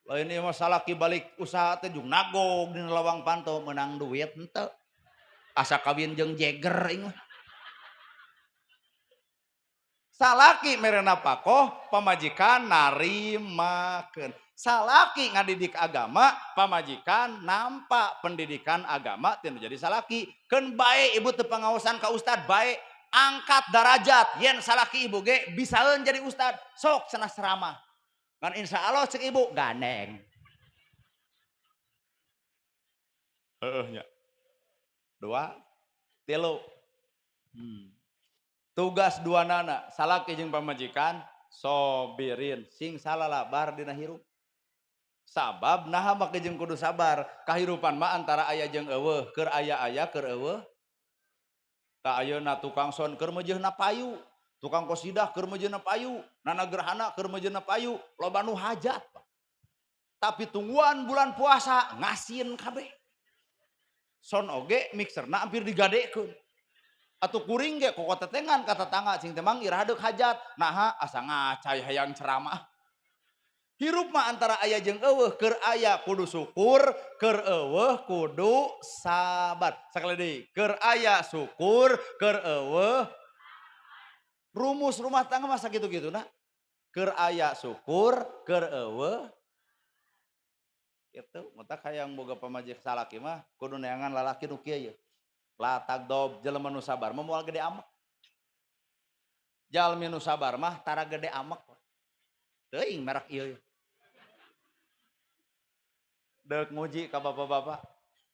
lain ieu mah salaki balik usaha teh jung nagog dina lawang panto menang duit henteu asa kawin jeung Jagger ieu salaki merena pakoh pamajikan narimakeun. Salaki ngadidik agama pamajikan nampak pendidikan agama tinu jadi salaki. Keun bae ibu teu pangaosan ka ustad bae angkat derajat yen salaki ibu ge bisaeun jadi ustad sok cenah ceramah. Kan insya Allah cek ibu gandeng. Heeh nya. 2 3. Tugas dua nana salaki jeung pamajikan sobirin sing salalabar dina hirup. Sabab naha make jeung kudu sabar kahirupan mah antara aya jeung eueuh keur aya keur eueuh. Ka ayeuna tukang son keur meujeuhna payu, tukang qosidah keur meujeuhna payu, nana gerhana keur meujeuhna payu, loba nu hajat. Tapi tungguan bulan puasa ngasin kabeh. Son oge mixerna hampir digadekeun. Atuh kuring ge kokotetengan ka tetangga sing temang iraha deuk hajat. Naha asa ngacai hayang ceramah. Hirup mah antara aya jeung eueuh keur aya kudu syukur, keur eueuh kudu sabar. Sakali deui, keur aya syukur, keur eueuh rumus rumah tangga mah sakitu-kituna. Keur aya syukur, keur eueuh kitu. Mutak hayang boga pamajik salaki mah kudu neangan lalaki nu kieu ye. La tagdob jelema nu sabar mah moal gede amek. Jalmi nu sabar mah tara gede amek. Teuing merek ieu. Deuk nguji ka bapak-bapak.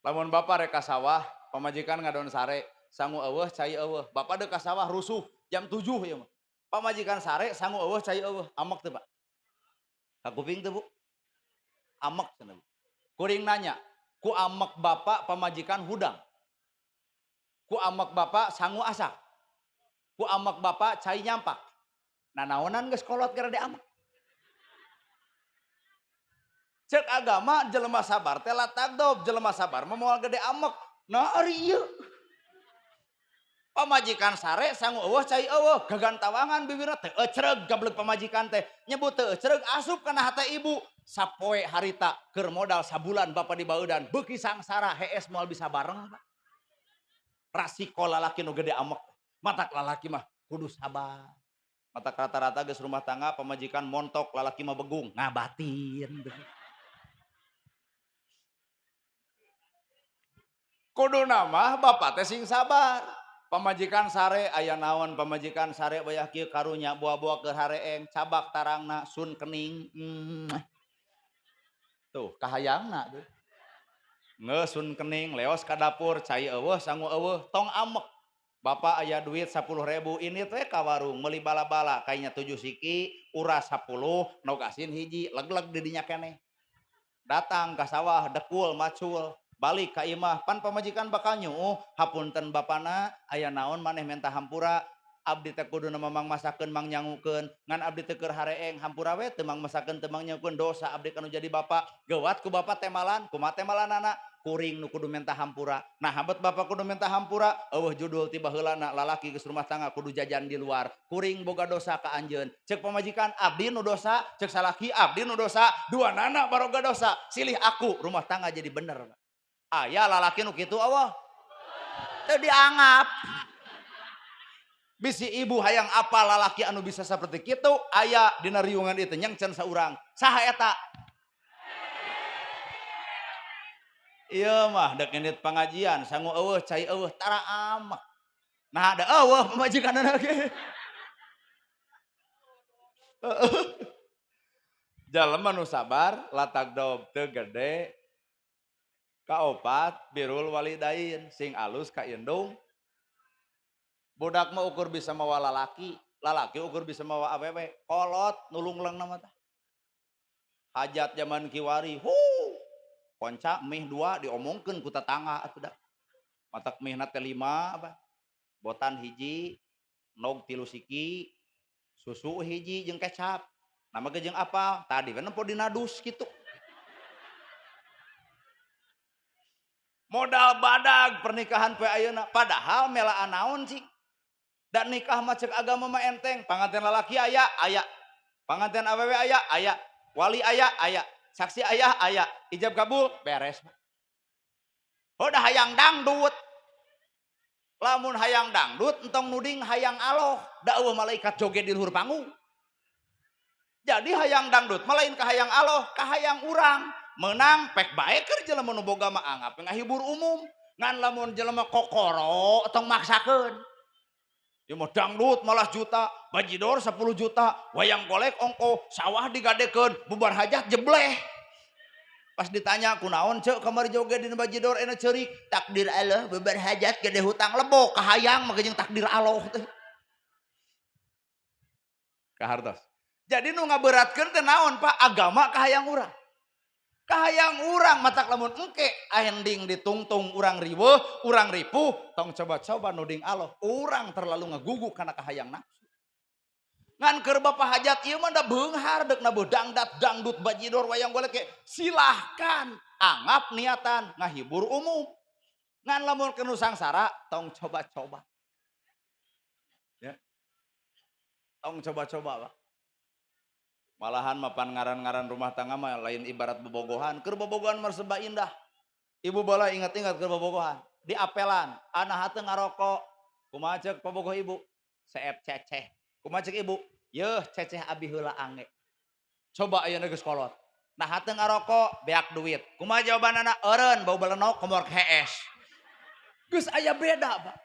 Lamun bapak rek ka sawah, pamajikan ngadon sare, sangu eueuh cai eueuh. Bapak deuk ka sawah rusuh jam 7 ieu mah. Pamajikan sare sangu eueuh cai eueuh. Amek teu, Pak? Kakuping teu, Bu? Amek cenah. Kuring nanya, ku amek bapak pamajikan hudang. Ku amek bapak sangu asak. Ku amek bapak cai nyampak. Nah naonan geus kolot gara de amek. Cek agama jelema sabar teh latagdob, jelema sabar mah moal gede amek. Nah ari ieu. Pamajikan sare sangu eueuh cai eueuh, gagantawangan bibirna teh ecreg gablek pamajikan teh. Nyebut teh ecreg asup kana hate ibu. Sapoe harita keur modal sabulan bapak di baeudan, beuki sangsara hees moal bisa bareng, Pak. Rasiko lalaki nu gede amek. Matak lalaki mah kudu sabar. Matak rata-rata geus rumah tangga pamajikan montok lalaki mah begung ngabatin. Kudu nama bapak teh sing sabar. Pamajikan sare aya naon pamajikan sare bayah kieu karunya buah-buah keur hareeng cabak tarangna sun kening. Tuh kahayangna tuh. Ngeusun kening leos ka dapur cai eueuh sangu eueuh tong amek. Bapak aya duit 10.000 ini teh ka warung meuli bala-bala kayaknya 7 siki uras 10 nogasin hiji leg-leg di dinya keneh. Datang ka sawah dekul macul balik ka imah pan pamajikan bakal nyuuh hapunten bapana aya naon maneh menta hampura abdi teh kuduna mamang masakeun mang nyangukeun ngan abdi teh keur hareeng hampura we teu mang masakeun teu mang nyangukeun dosa abdi kanu jadi bapak geuwat ku bapak temalan kumaha temalanana kuring nu kudu menta hampura nah hambet bapak kudu menta hampura eueuh judul ti baheulana lalaki geus rumah tangga kudu jajan di luar kuring boga dosa ka anjeun cek pamajikan abdi nu dosa cek salaki abdi nu dosa duanana baroga dosa silih aku rumah tangga jadi bener aya lalaki nu kitu Allah teu dianggap. Bisi ibu hayang apa lalaki anu bisa seperti kitu aya dina riungan itu nyangcan saurang saha eta ieu mah dek ngendit pangajian sangu eueuh cai eueuh tara amak nah ada eueuh pamajikanana ge jalema nu sabar latagdob teu gede kaopat birrul walidain sing alus ka indung. Budak mah ukur bisa mawa lalaki, lalaki ukur bisa mawa awewe, kolot nulung leung nama tah. Hajat zaman kiwari, konca mih 2 diomongkeun ku tetangga atuh da. Matak mihna teh 5 apa? Botan hiji, nog 3 siki, susu hiji jeung kecap. Nama ge jeung apa? Tadi kan nempo dina dus kitu. Modal badag pernikahan poe ayeuna, padahal melaan naon sih? Dan nikah mah cek agama mah enteng panganten lalaki aya panganten awewe aya wali aya saksi aya ijab kabul beres udah hayang dangdut Lamun hayang dangdut entong nuding hayang aloh, da eueuh malaikat joget di luhur panggung. Jadi hayang dangdut malain ka hayang aloh, ka hayang urang. Menang pek bae keur jelema nu boga mah anggap ngahibur umum. Ngan lamun jelema kokoro tong maksakeun. Ya mah dangdut malah juta, bajidor 10 juta, wayang golek ongko, sawah digadekeun, bubar hajat jebleh. Pas ditanya kunaon cek kamari joget dina bajidor ena ceurik, takdir Allah bubar hajat gede hutang lebok ka hayang mah jeung takdir Allah teh. Kahartos. Jadi nu ngaberatkeun teh naon Pak? Agama ka hayang urang. Kahayang urang matak lamun engke ending ditungtung urang riweuh, urang ripuh, tong coba-coba nuding Allah. Urang terlalu ngaguguk kana kahayang nafsu. Ngan keur bapa hajat ieu mah da beunghar deuk na dangdat dangdut bajidor wayang golek ke silahkan anggap niatan ngahibur umum. Ngan lamun kenu sangsara tong coba-coba. Ya. Tong coba-coba Pak. Malahan mapan ngaran-ngaran rumah tangga mah lain ibarat bobogohan. Keur bobogohan mah serba indah. Ibu bola ingat-ingat keur bobogohan. Di apelan, anak hateu ngarokok. Kumaha ceuk bobogoh ibu? Seep ceceh. Kumaha ceuk ibu? Yeuh ceceh abi heula ange. Coba ayeuna geus kolot. Nah hateu ngarokok, beak duit. Kumaha jawabanana? Eureun bau belenok komor hees. Geus aya beda, Pak.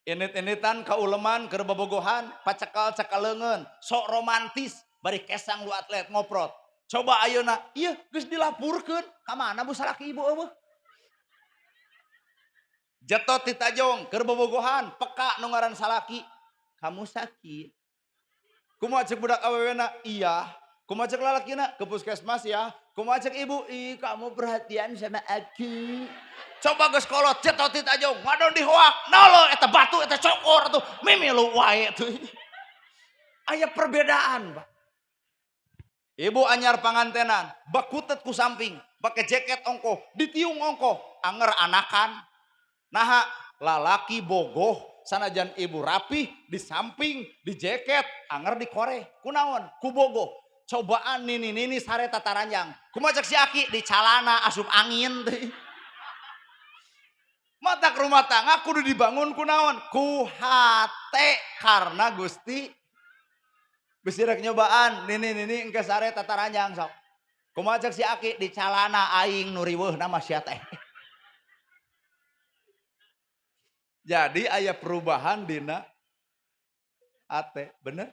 Init-initan kauleman keur bobogohan, pacekal-cekaleungeun, sok romantis. Bari kesang lu atlet ngoprot. Coba ayeuna, ieu geus dilapurkeun. Ka mana bu salaki ibu eueuh? Jetot ti tajong keur bobogohan, peka nu ngaran salaki. Kamu sakit. Kumaha ceuk budak awewena? Iya. Kumaha ceuk lalakina? Ke puskesmas ya. Kumaha ceuk ibu? Ih, kamu perhatian sama aku. Coba geus kolot jetot ti tajong, ngadon di hoak. Nolo eta batu eta cokor atuh. Mimilu wae tuh. Aya perbedaan, Pak. Ibu anyar pangantenan, bakutet ku samping, pakai jaket ongkoh, ditiung ongkoh, anger anakan. Nah, lalaki bogoh, sanajan ibu rapi, di samping, di jaket, anger di kore. Kunaon? Ku bogoh. Cobaan nini sare tataranjang. Kumacak si aki di calana asup angin. Matak rumah tangga kudu dibangun kunaon? Ku hate karena Gusti Gusti rek nyobaan nini engke sare tataranjang sok. Kumaha ceuk si aki di calana aing nu riweuhna mah sia teh. Jadi aya perubahan dina ate, bener?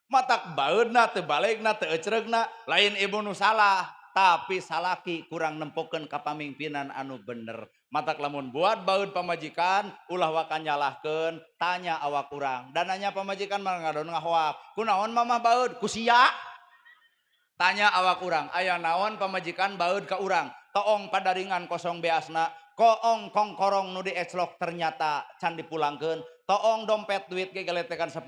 Matak baeudna teu balegna teu ecregna lain ibu nu salah, tapi salaki kurang nempokeun kapamimpinan anu bener. Matak lamun buat baeud pamajikan ulah wakan nyalahkeun, tanya awak urang. Dan nanya pamajikan mah ngadon ngahoak. Kunaon mamah baeud? Ku sia. Tanya awak urang, aya naon pamajikan baeud ka urang? Toong padaringan kosong beasna, koong kongkorong nu dieclok ternyata can dipulangkeun. Toong dompet duit ge geletekan 10.000,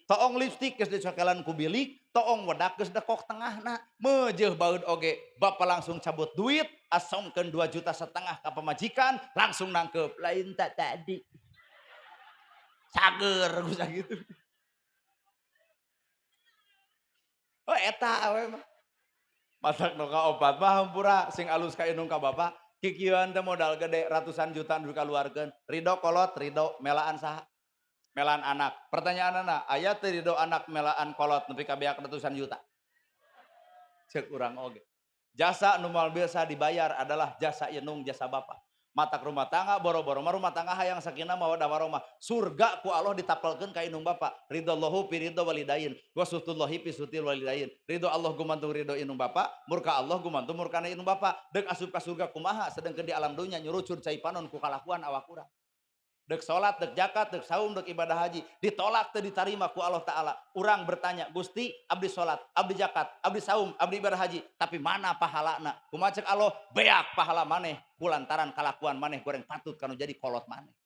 toong lipstik geus dicokelan ku bilik, toong wedak geus dekok tengahna. Meujeuh baeud oge, bapa langsung cabut duit, asongkeun 2,5 juta ka pamajikan, langsung nangkep. Lain tak tadi. Cager geus gitu. Oh eta awe mah. Masak nu ka opat mah hampura sing alus ka indung ka bapa, kikieuan teh modal gede ratusan juta nu kaluarkeun. Ridho kolot, ridho melaan saha? Melaan anak. Pertanyaanna, aya teu ridho anak melaan kolot nepi ka beak ratusan juta? Ceuk urang oge. Jasa nu moal biasa dibayar adalah jasa indung, jasa bapa. Matak rumah tangga boro-boro mah rumah tangga hayang sakinah mawaddah warahmah. Surga ku Allah ditapelkeun ka indung bapa. Ridallahu fi ridho walidain, wa suhtullahi fi suhtil walidain. Ridho Allah gumantung ridho indung bapa, murka Allah gumantung murkana indung bapa. Deuk asup ka surga kumaha sedengkeun di alam dunya nyurucur cai panon ku kalakuan awak urang. Deuk salat, deuk zakat, deuk saum, deuk ibadah haji, ditolak teu ditarima ku Allah Ta'ala. Urang bertanya, Gusti, abdi salat, abdi zakat, abdi saum, abdi ibadah haji, tapi mana pahalana? Kumaha ceuk Allah, beak pahala maneh kulantaran kalakuan maneh goreng patut kanu jadi kolot maneh.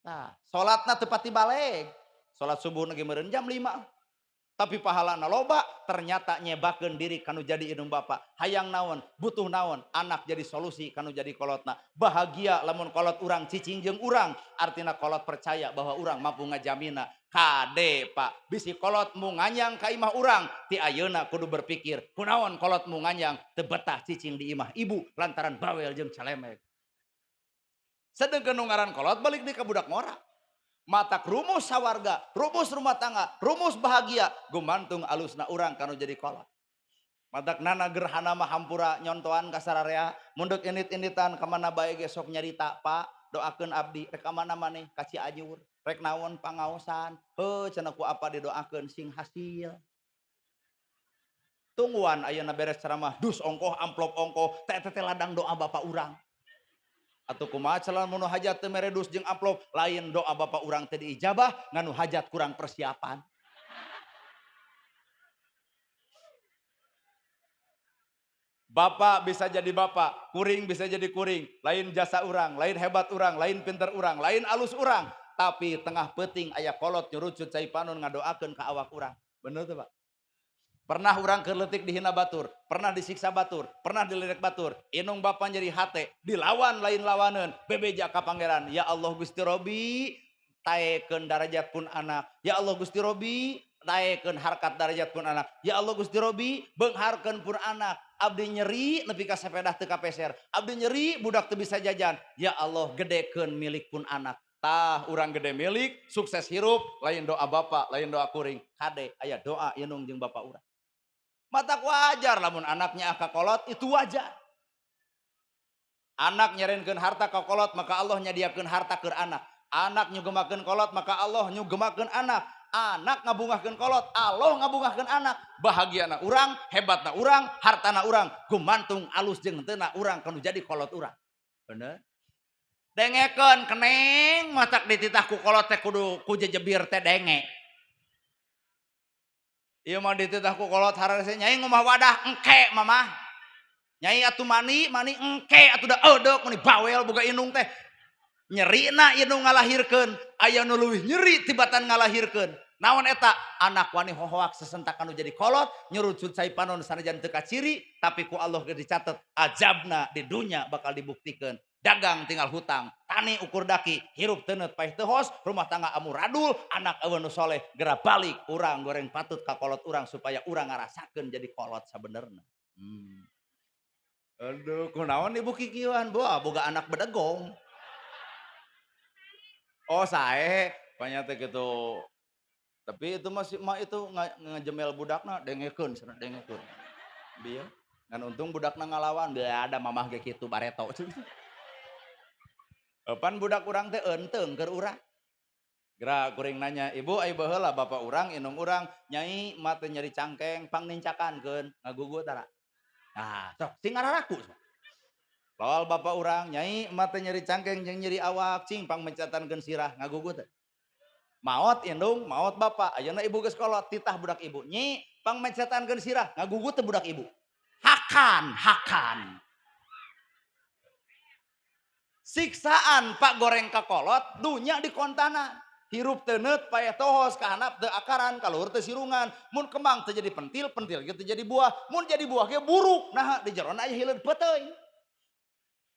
Nah, salatna teu pati baleg. Salat subuh ge meureun jam 5. Tapi pahalana loba, ternyata nyebakeun diri kanu jadi indung bapa. Hayang naon, butuh naon, anak jadi solusi kanu jadi kolotna. Bahagia lamun kolot urang cicing jeung urang, artina kolot percaya bahwa urang mampu ngajamina. Kade Pak, bisi kolot mu nganyang ka imah urang, ti ayeuna kudu berpikir, kunaon kolot mu nganyang teu betah cicing di imah ibu lantaran bawel jeung calemek. Sedengkeun nu ngaran kolot balik di ka budak ngora. Matak rumus sawarga, rumus rumah tangga, rumus bahagia, gumantung alusna urang kanu jadi kolot. Matak nana gerhana mah hampura nyontoan kasararea, munduk init-initan kemana bae gesok nyarita Pak, doakeun abdi, rek mana maneh ka Cianjur, rek naon pangaosan, cenah ku apa didoakeun sing hasil. Tungguan ayeuna beres ceramah, dus ongkoh amplop ongkoh, teh ladang doa bapak urang. Atau kumaha calon mun hajat teu mere dus jeung amplop, lain doa bapak urang teh diijabah, nganu hajat kurang persiapan. Bapak bisa jadi bapak, kuring bisa jadi kuring, lain jasa urang, lain hebat urang, lain pinter urang, lain alus urang, tapi tengah peting aya kolot nyurucut cai panon ngadoakeun ka awak urang. Bener tuh Pak? Pernah urang keletik dihina batur, pernah disiksa batur, pernah dilirik batur, inung bapak jadi hate, dilawan lain lawanan, bebeja ka pangeran, ya Allah Gusti Robi, taekeun darajat pun anak, ya Allah Gusti Robi, taekeun harkat darajat pun anak, ya Allah Gusti Robi, beungharkeun pun anak, abdi nyeri nepi ka sepeda teu kapeser, abdi nyeri budak teu bisa jajan, ya Allah gedekeun milik pun anak. Tah urang gede milik, sukses hirup, lain doa bapak, lain doa kuring, kade aya doa inung jeung bapak urang. Matak wajar lamun anaknya ka kolot itu wajar. Anak nyerenkeun harta ka kolot maka Allah nyadiakeun harta keur anak. Anak nyugemakeun kolot maka Allah nyugemakeun anak. Anak ngabungahkeun kolot, Allah ngabungahkeun anak. Bahagiana urang, hebatna urang, hartana urang, gumantung alus jeung henteu urang kanu jadi kolot urang. Bener? Dengekeun keneng matak dititah ku kolot teh kudu ku jejebir teh denge. Ieu mah dititah ku kolot hararese nyai ngomah wadah engke mamah. Nyai atuh mani engke atuh da eudeuh mani bawel boga indung teh. Nyerina indung ngalahirkeun, aya nu leuwih nyeri tibatan ngalahirkeun. Naon eta? Anak wani hohoak sesentak anu jadi kolot, nyurucut cai panon sanajan teu kaciri, tapi ku Allah geus dicatet ajabna di dunya bakal dibuktikan. Dagang tinggal hutang, tani ukur daki, hirup teuneut paeh teu hos, rumah tangga amuradul, anak eueuh nu soleh, gera balik urang goreng patut ka kolot urang supaya urang ngarasakeun jadi kolot sabenerna. Aduh, kunaon ibu kikieuan, boga anak bedegong. Oh sae, panya teh kitu. Tapi itu masih mah itu ngejemel budakna dengekeun cenah dengekeun. Bieu ngan untung budakna ngalawan, da ada mamah ge kitu bareto. Pan budak urang teh enteung keur urang. Gerak kuring nanya, ibu ai baheula bapak urang inung urang nyai mah teh nyeri cangkeng pang nincakankeun ngagugut tara. Nah, sok sing ngararaku. Lol bapak urang nyai mah teh nyeri cangkeng jeung nyeri awak cing pang mencatankeun sirah ngagugut teh. Maot indung, maot bapak, ayeuna ibu geus kolot titah budak ibu. Nyi pang mencatankeun sirah ngagugut teh budak ibu. Hakan. Siksaan Pak goreng ka kolot dunya di kontana. Hirup teu neut paeh tohos kahanap teu akaran kaluhur teu sirungan. Mun kembang teu jadi pentil ge teu jadi buah. Mun jadi buah ge buruk. Nah di jerona aya hileud peuteuy.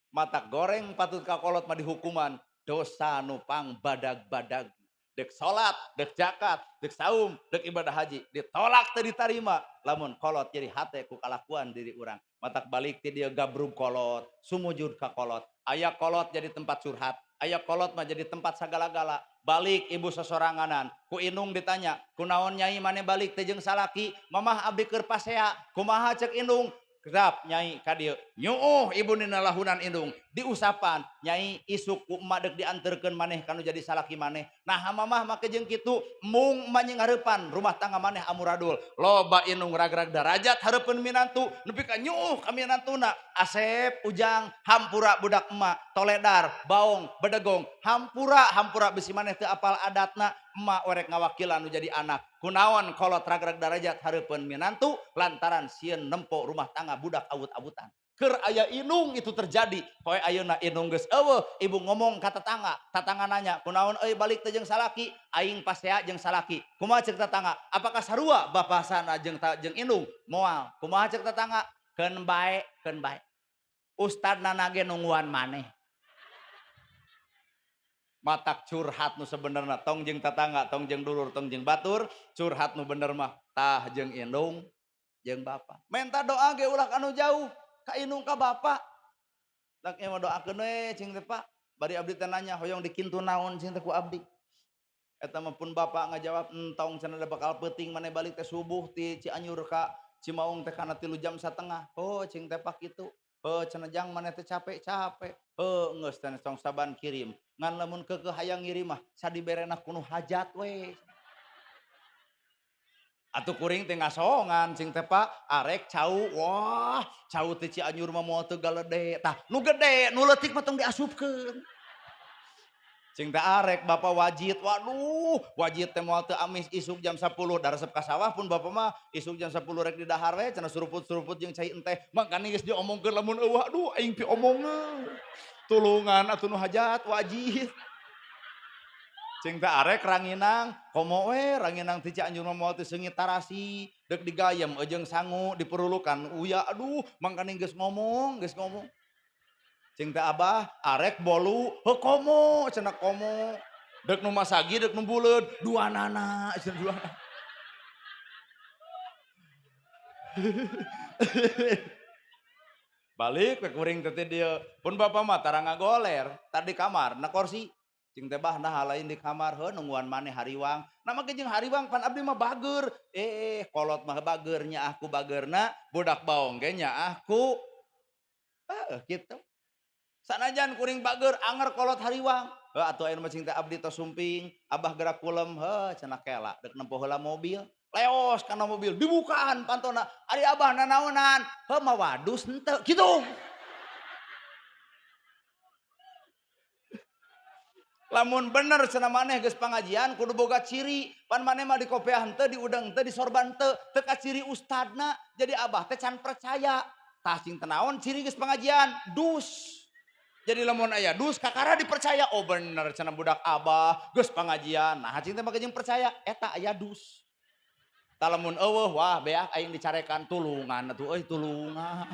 Matak goreng patut ka kolot mah dihukuman dosa nu pang badag-badag. Dek salat, dek zakat, dek saum, dek ibadah haji ditolak teu ditarima lamun kolot jadi hate ku kalakuan diri urang. Matak balik ti dieu gabrug kolot, sumujud ka kolot. Aya kolot jadi tempat curhat, aya kolot mah jadi tempat sagala-gala. Balik ibu sosoranganan, ku indung ditanya, kunaon nyai maneh balik teh jeung salaki? Mamah abdi keur pasea. Kumaha cek indung? Kerap nyai ka dieu. Nyuuh ibu nina lahunan indung. Diusapan nyai isuk ku emak deuk dianterkeun maneh kanu jadi salaki maneh. Nah mamah make jeung kitu mung manyeng hareupan rumah tangga maneh amuradul. Loba indung ragrag darajat hareupeun minantu nepi ka nyuuh ka minantuna. Asep, Ujang, hampura budak emak, toledar, baong, bedegong, hampura bisi maneh teu apal adatna. Emak orek ngawakilan nu jadi anak. Kunaon kolot ragrag darajat hareupeun minantu lantaran sieun nempo rumah tangga budak awut-awutan. Keur aya inung itu terjadi. Poe ayeuna inung geus eueuh, ibu ngomong ka tetangga nanya, "Kunaon euy balik teh jeung salaki?" "Aing pasea jeung salaki." "Kumaha ceuk tetangga?" "Apakah sarua bapasana jeung inung?" "Moal." "Kumaha ceuk tetangga?" Keun bae." Ustadna ge nungguan maneh. Matak curhat nu sebenarnya tong jeung tetangga, tong jeung dulur, tong jeung batur, curhat nu bener mah tah jeung indung jeung bapa. Menta doa ge ulah anu jauh ka indung ka bapa. Tak emang doakeun we cing teh Pak. Bari abdi teh nanya hoyong dikintu naon cing teh ku abdi. Eta mah pun bapak ngajawab entong cenah da bakal peuting maneh balik teh subuh ti Cianjur ka Cimaung teh kana 3 jam 1/2. Oh cing teh pak kitu. Cenah jang maneh teh capek-capek. Geus teh tong saban kirim. Ngan lamun keukeuh hayang ngirim mah sadiberena kudu hajat we. Atuh kuring teh ngasongan cing teh Pak arek cau. Wah, cau teh Cianjur mah moal teu galede. Tah nu gede nu leutik mah tong diasupkeun. Cing teh arek bapak wajid, waduh wajid teh moal teu amis isuk jam 10 da resep ka sawah pun bapak mah isuk jam 10 rek di dahar we cenah suruput-suruput jeung cai enteh mangkana geus diomongkeun lamun eueuh aduh aing pi omongeun tulungan atuh nu hajat wajid cing teh arek ranginang komo we ranginang ti Cianjur mah moal teu seungit tarasi deuk digayem jeung sangu diperulukan uya aduh mangkana geus ngomong cing teh abah arek bolu heuh komo cenah komo deuk nu masagi deuk nu buleud duanana cenah duanana balik ke kuring teh dieu pun bapa mah tara ngagoler tadi kamar na kursi cing teh bah nah lain di kamar heuh nungguan maneh hariwang na make jeung hariwang pan abdi mah bager kolot mah bager nya aku bagerna budak baong ge nya aku kitu sanajan kuring bager anger kolot hariwang atuh ayeuna mah cing teh abdi tos sumping abah gerak kulem cenah kela deuk nempo heula mobil leos kana mobil dibukaan pantona ari abah nanaonan mah wadus henteu kitu lamun bener cenah maneh geus pangajian kudu boga ciri pan maneh mah di kopiah henteu di udang henteu di sorban henteu teu ka ciri ustadna jadi abah teh can percaya tah cing teh naon ciri geus pangajian dus. Jadi lamun aya dus kakara dipercaya oh bener cenah budak abah geus pangajian nah cing teh mah jeung percaya eta aya dus tah lamun eueuh wah beak aing dicarekan tulungan atuh euy tulungan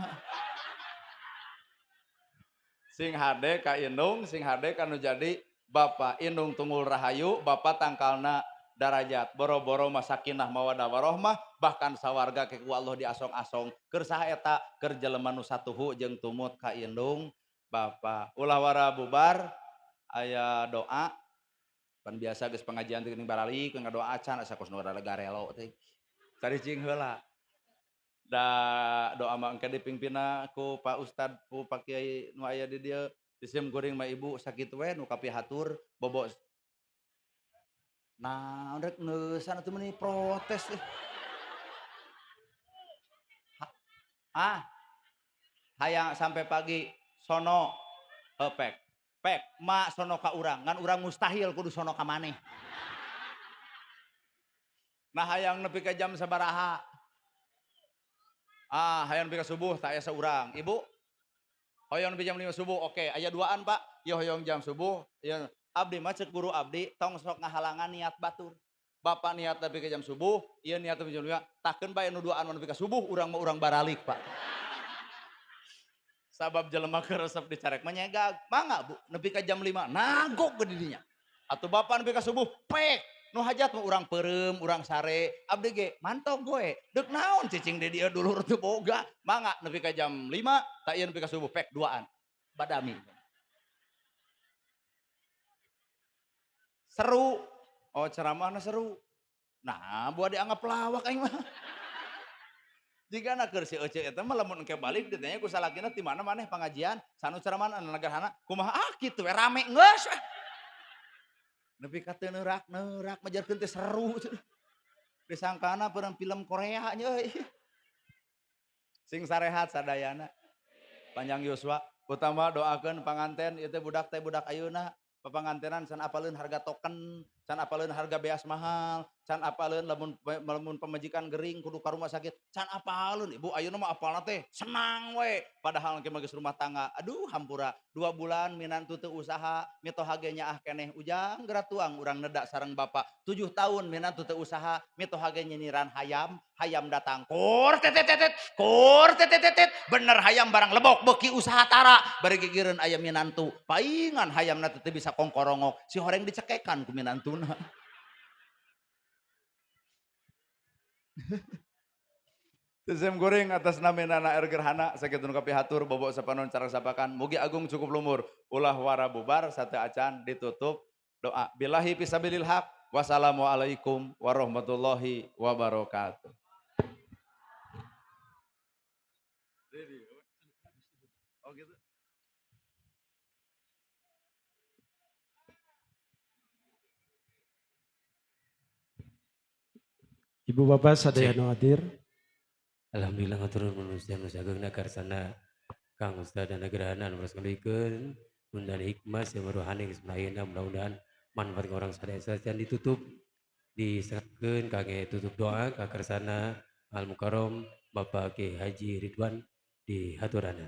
sing hade ka indung sing hade kanu jadi Bapak Indung Tunggul Rahayu Bapak tangkalna darajat boro-boro masakinah mawadah warohmah bahkan sawarga ke ku Allah diasong-asong keur saha eta keur jelema nu satuhu jeung tumut ka indung Bapak ulah wara bubar aya doa pan biasa geus pengajian teh geuning baralik ngadoa acan asa kos nu rada garelo teh tadi cing heula da doa mah engke dipingpinna ku Pak Ustad ku Pak Kiai nu aya di dieu disim kuring mah ibu sakitu we nu kapihatur bobo nah rek neusan atuh meuni protes hayang sampai pagi sono pek mak sono ka urang ngan urang mustahil kudu sono ka maneh nah hayang nepi ka jam sabaraha hayang nepi ka subuh tak aya saurang ibu hoyong nepi jam 5 subuh oke aya duaan pak ieu hoyong jam subuh ieu abdi mah cek guru abdi tong sok ngahalangan niat batur bapak niat nepi ka jam subuh ieu niat nepi jam 5 takeun bae nu duaan nepi ka subuh urang mah urang baralik pak sabab jelema keur resep dicarek menyegag mangga bu nepi ka jam 5 nagok ke didinya atuh bapak nepi ka subuh pek nu hajat mah urang peureum urang sare abdi ge mantong gue deuk naon cicing di dieu dulur teu boga mangga nepi ka jam 5 tak ieu nepi ka subuh pek duaan badami seru ceramahna seru nah buat dianggap lawak aing mah jika nak keur si Ece eta mah lamun engke balik ditanya ku salakina ti mana maneh pangajian sanu ceramah anu nagarana kumaha kitu we rame geus nepi ka teu neurak majarkeun teh seru disangkana peureun film Korea nya euy sing sarehat sadayana panjang yuswa utama doakeun panganten ieu teh budak ayeuna papangantenan can apaleun harga token can apaleun harga beas mahal can apaleun lamun pamajikan gering kudu ka rumah sakit can apaleun ibu ayeuna mah apalna teh senang we padahal ke geus rumah tangga aduh hampura 2 bulan minantu teu usaha mitoha ge nyaah keneh ujang geura tuang urang neda sareng bapak 7 tahun minantu teu usaha mitoha ge nyiniran hayam datang kur tetetetet bener hayam barang lebok beuki usaha tara bari gigireun aya minantu paingan hayamna teh bisa kongkorongok si horeng dicekekan ku minantuna Sesem goreng atas naminana air gerhana sakit nu kapihatur bobo sapanon cara sapakan mugi agung cukup lumur ulah wara bubar sate acan ditutup doa billahi fisabilil haq wassalamualaikum warahmatullahi wabarakatuh. Oh gitu. Ibu bapak sadaya nu hadir. Alhamdulillah ngaturun manusia sageng nagarsana Kang Ustaz dan Nagerana terus ngalikeun undan hikmah yang rohani geus mudah-mudahan manfaat orang sadaya dan ditutup diserahkeun kangge tutup doa ka kersana Al Mukarrom Bapak Ki Haji Ridwan di haturana.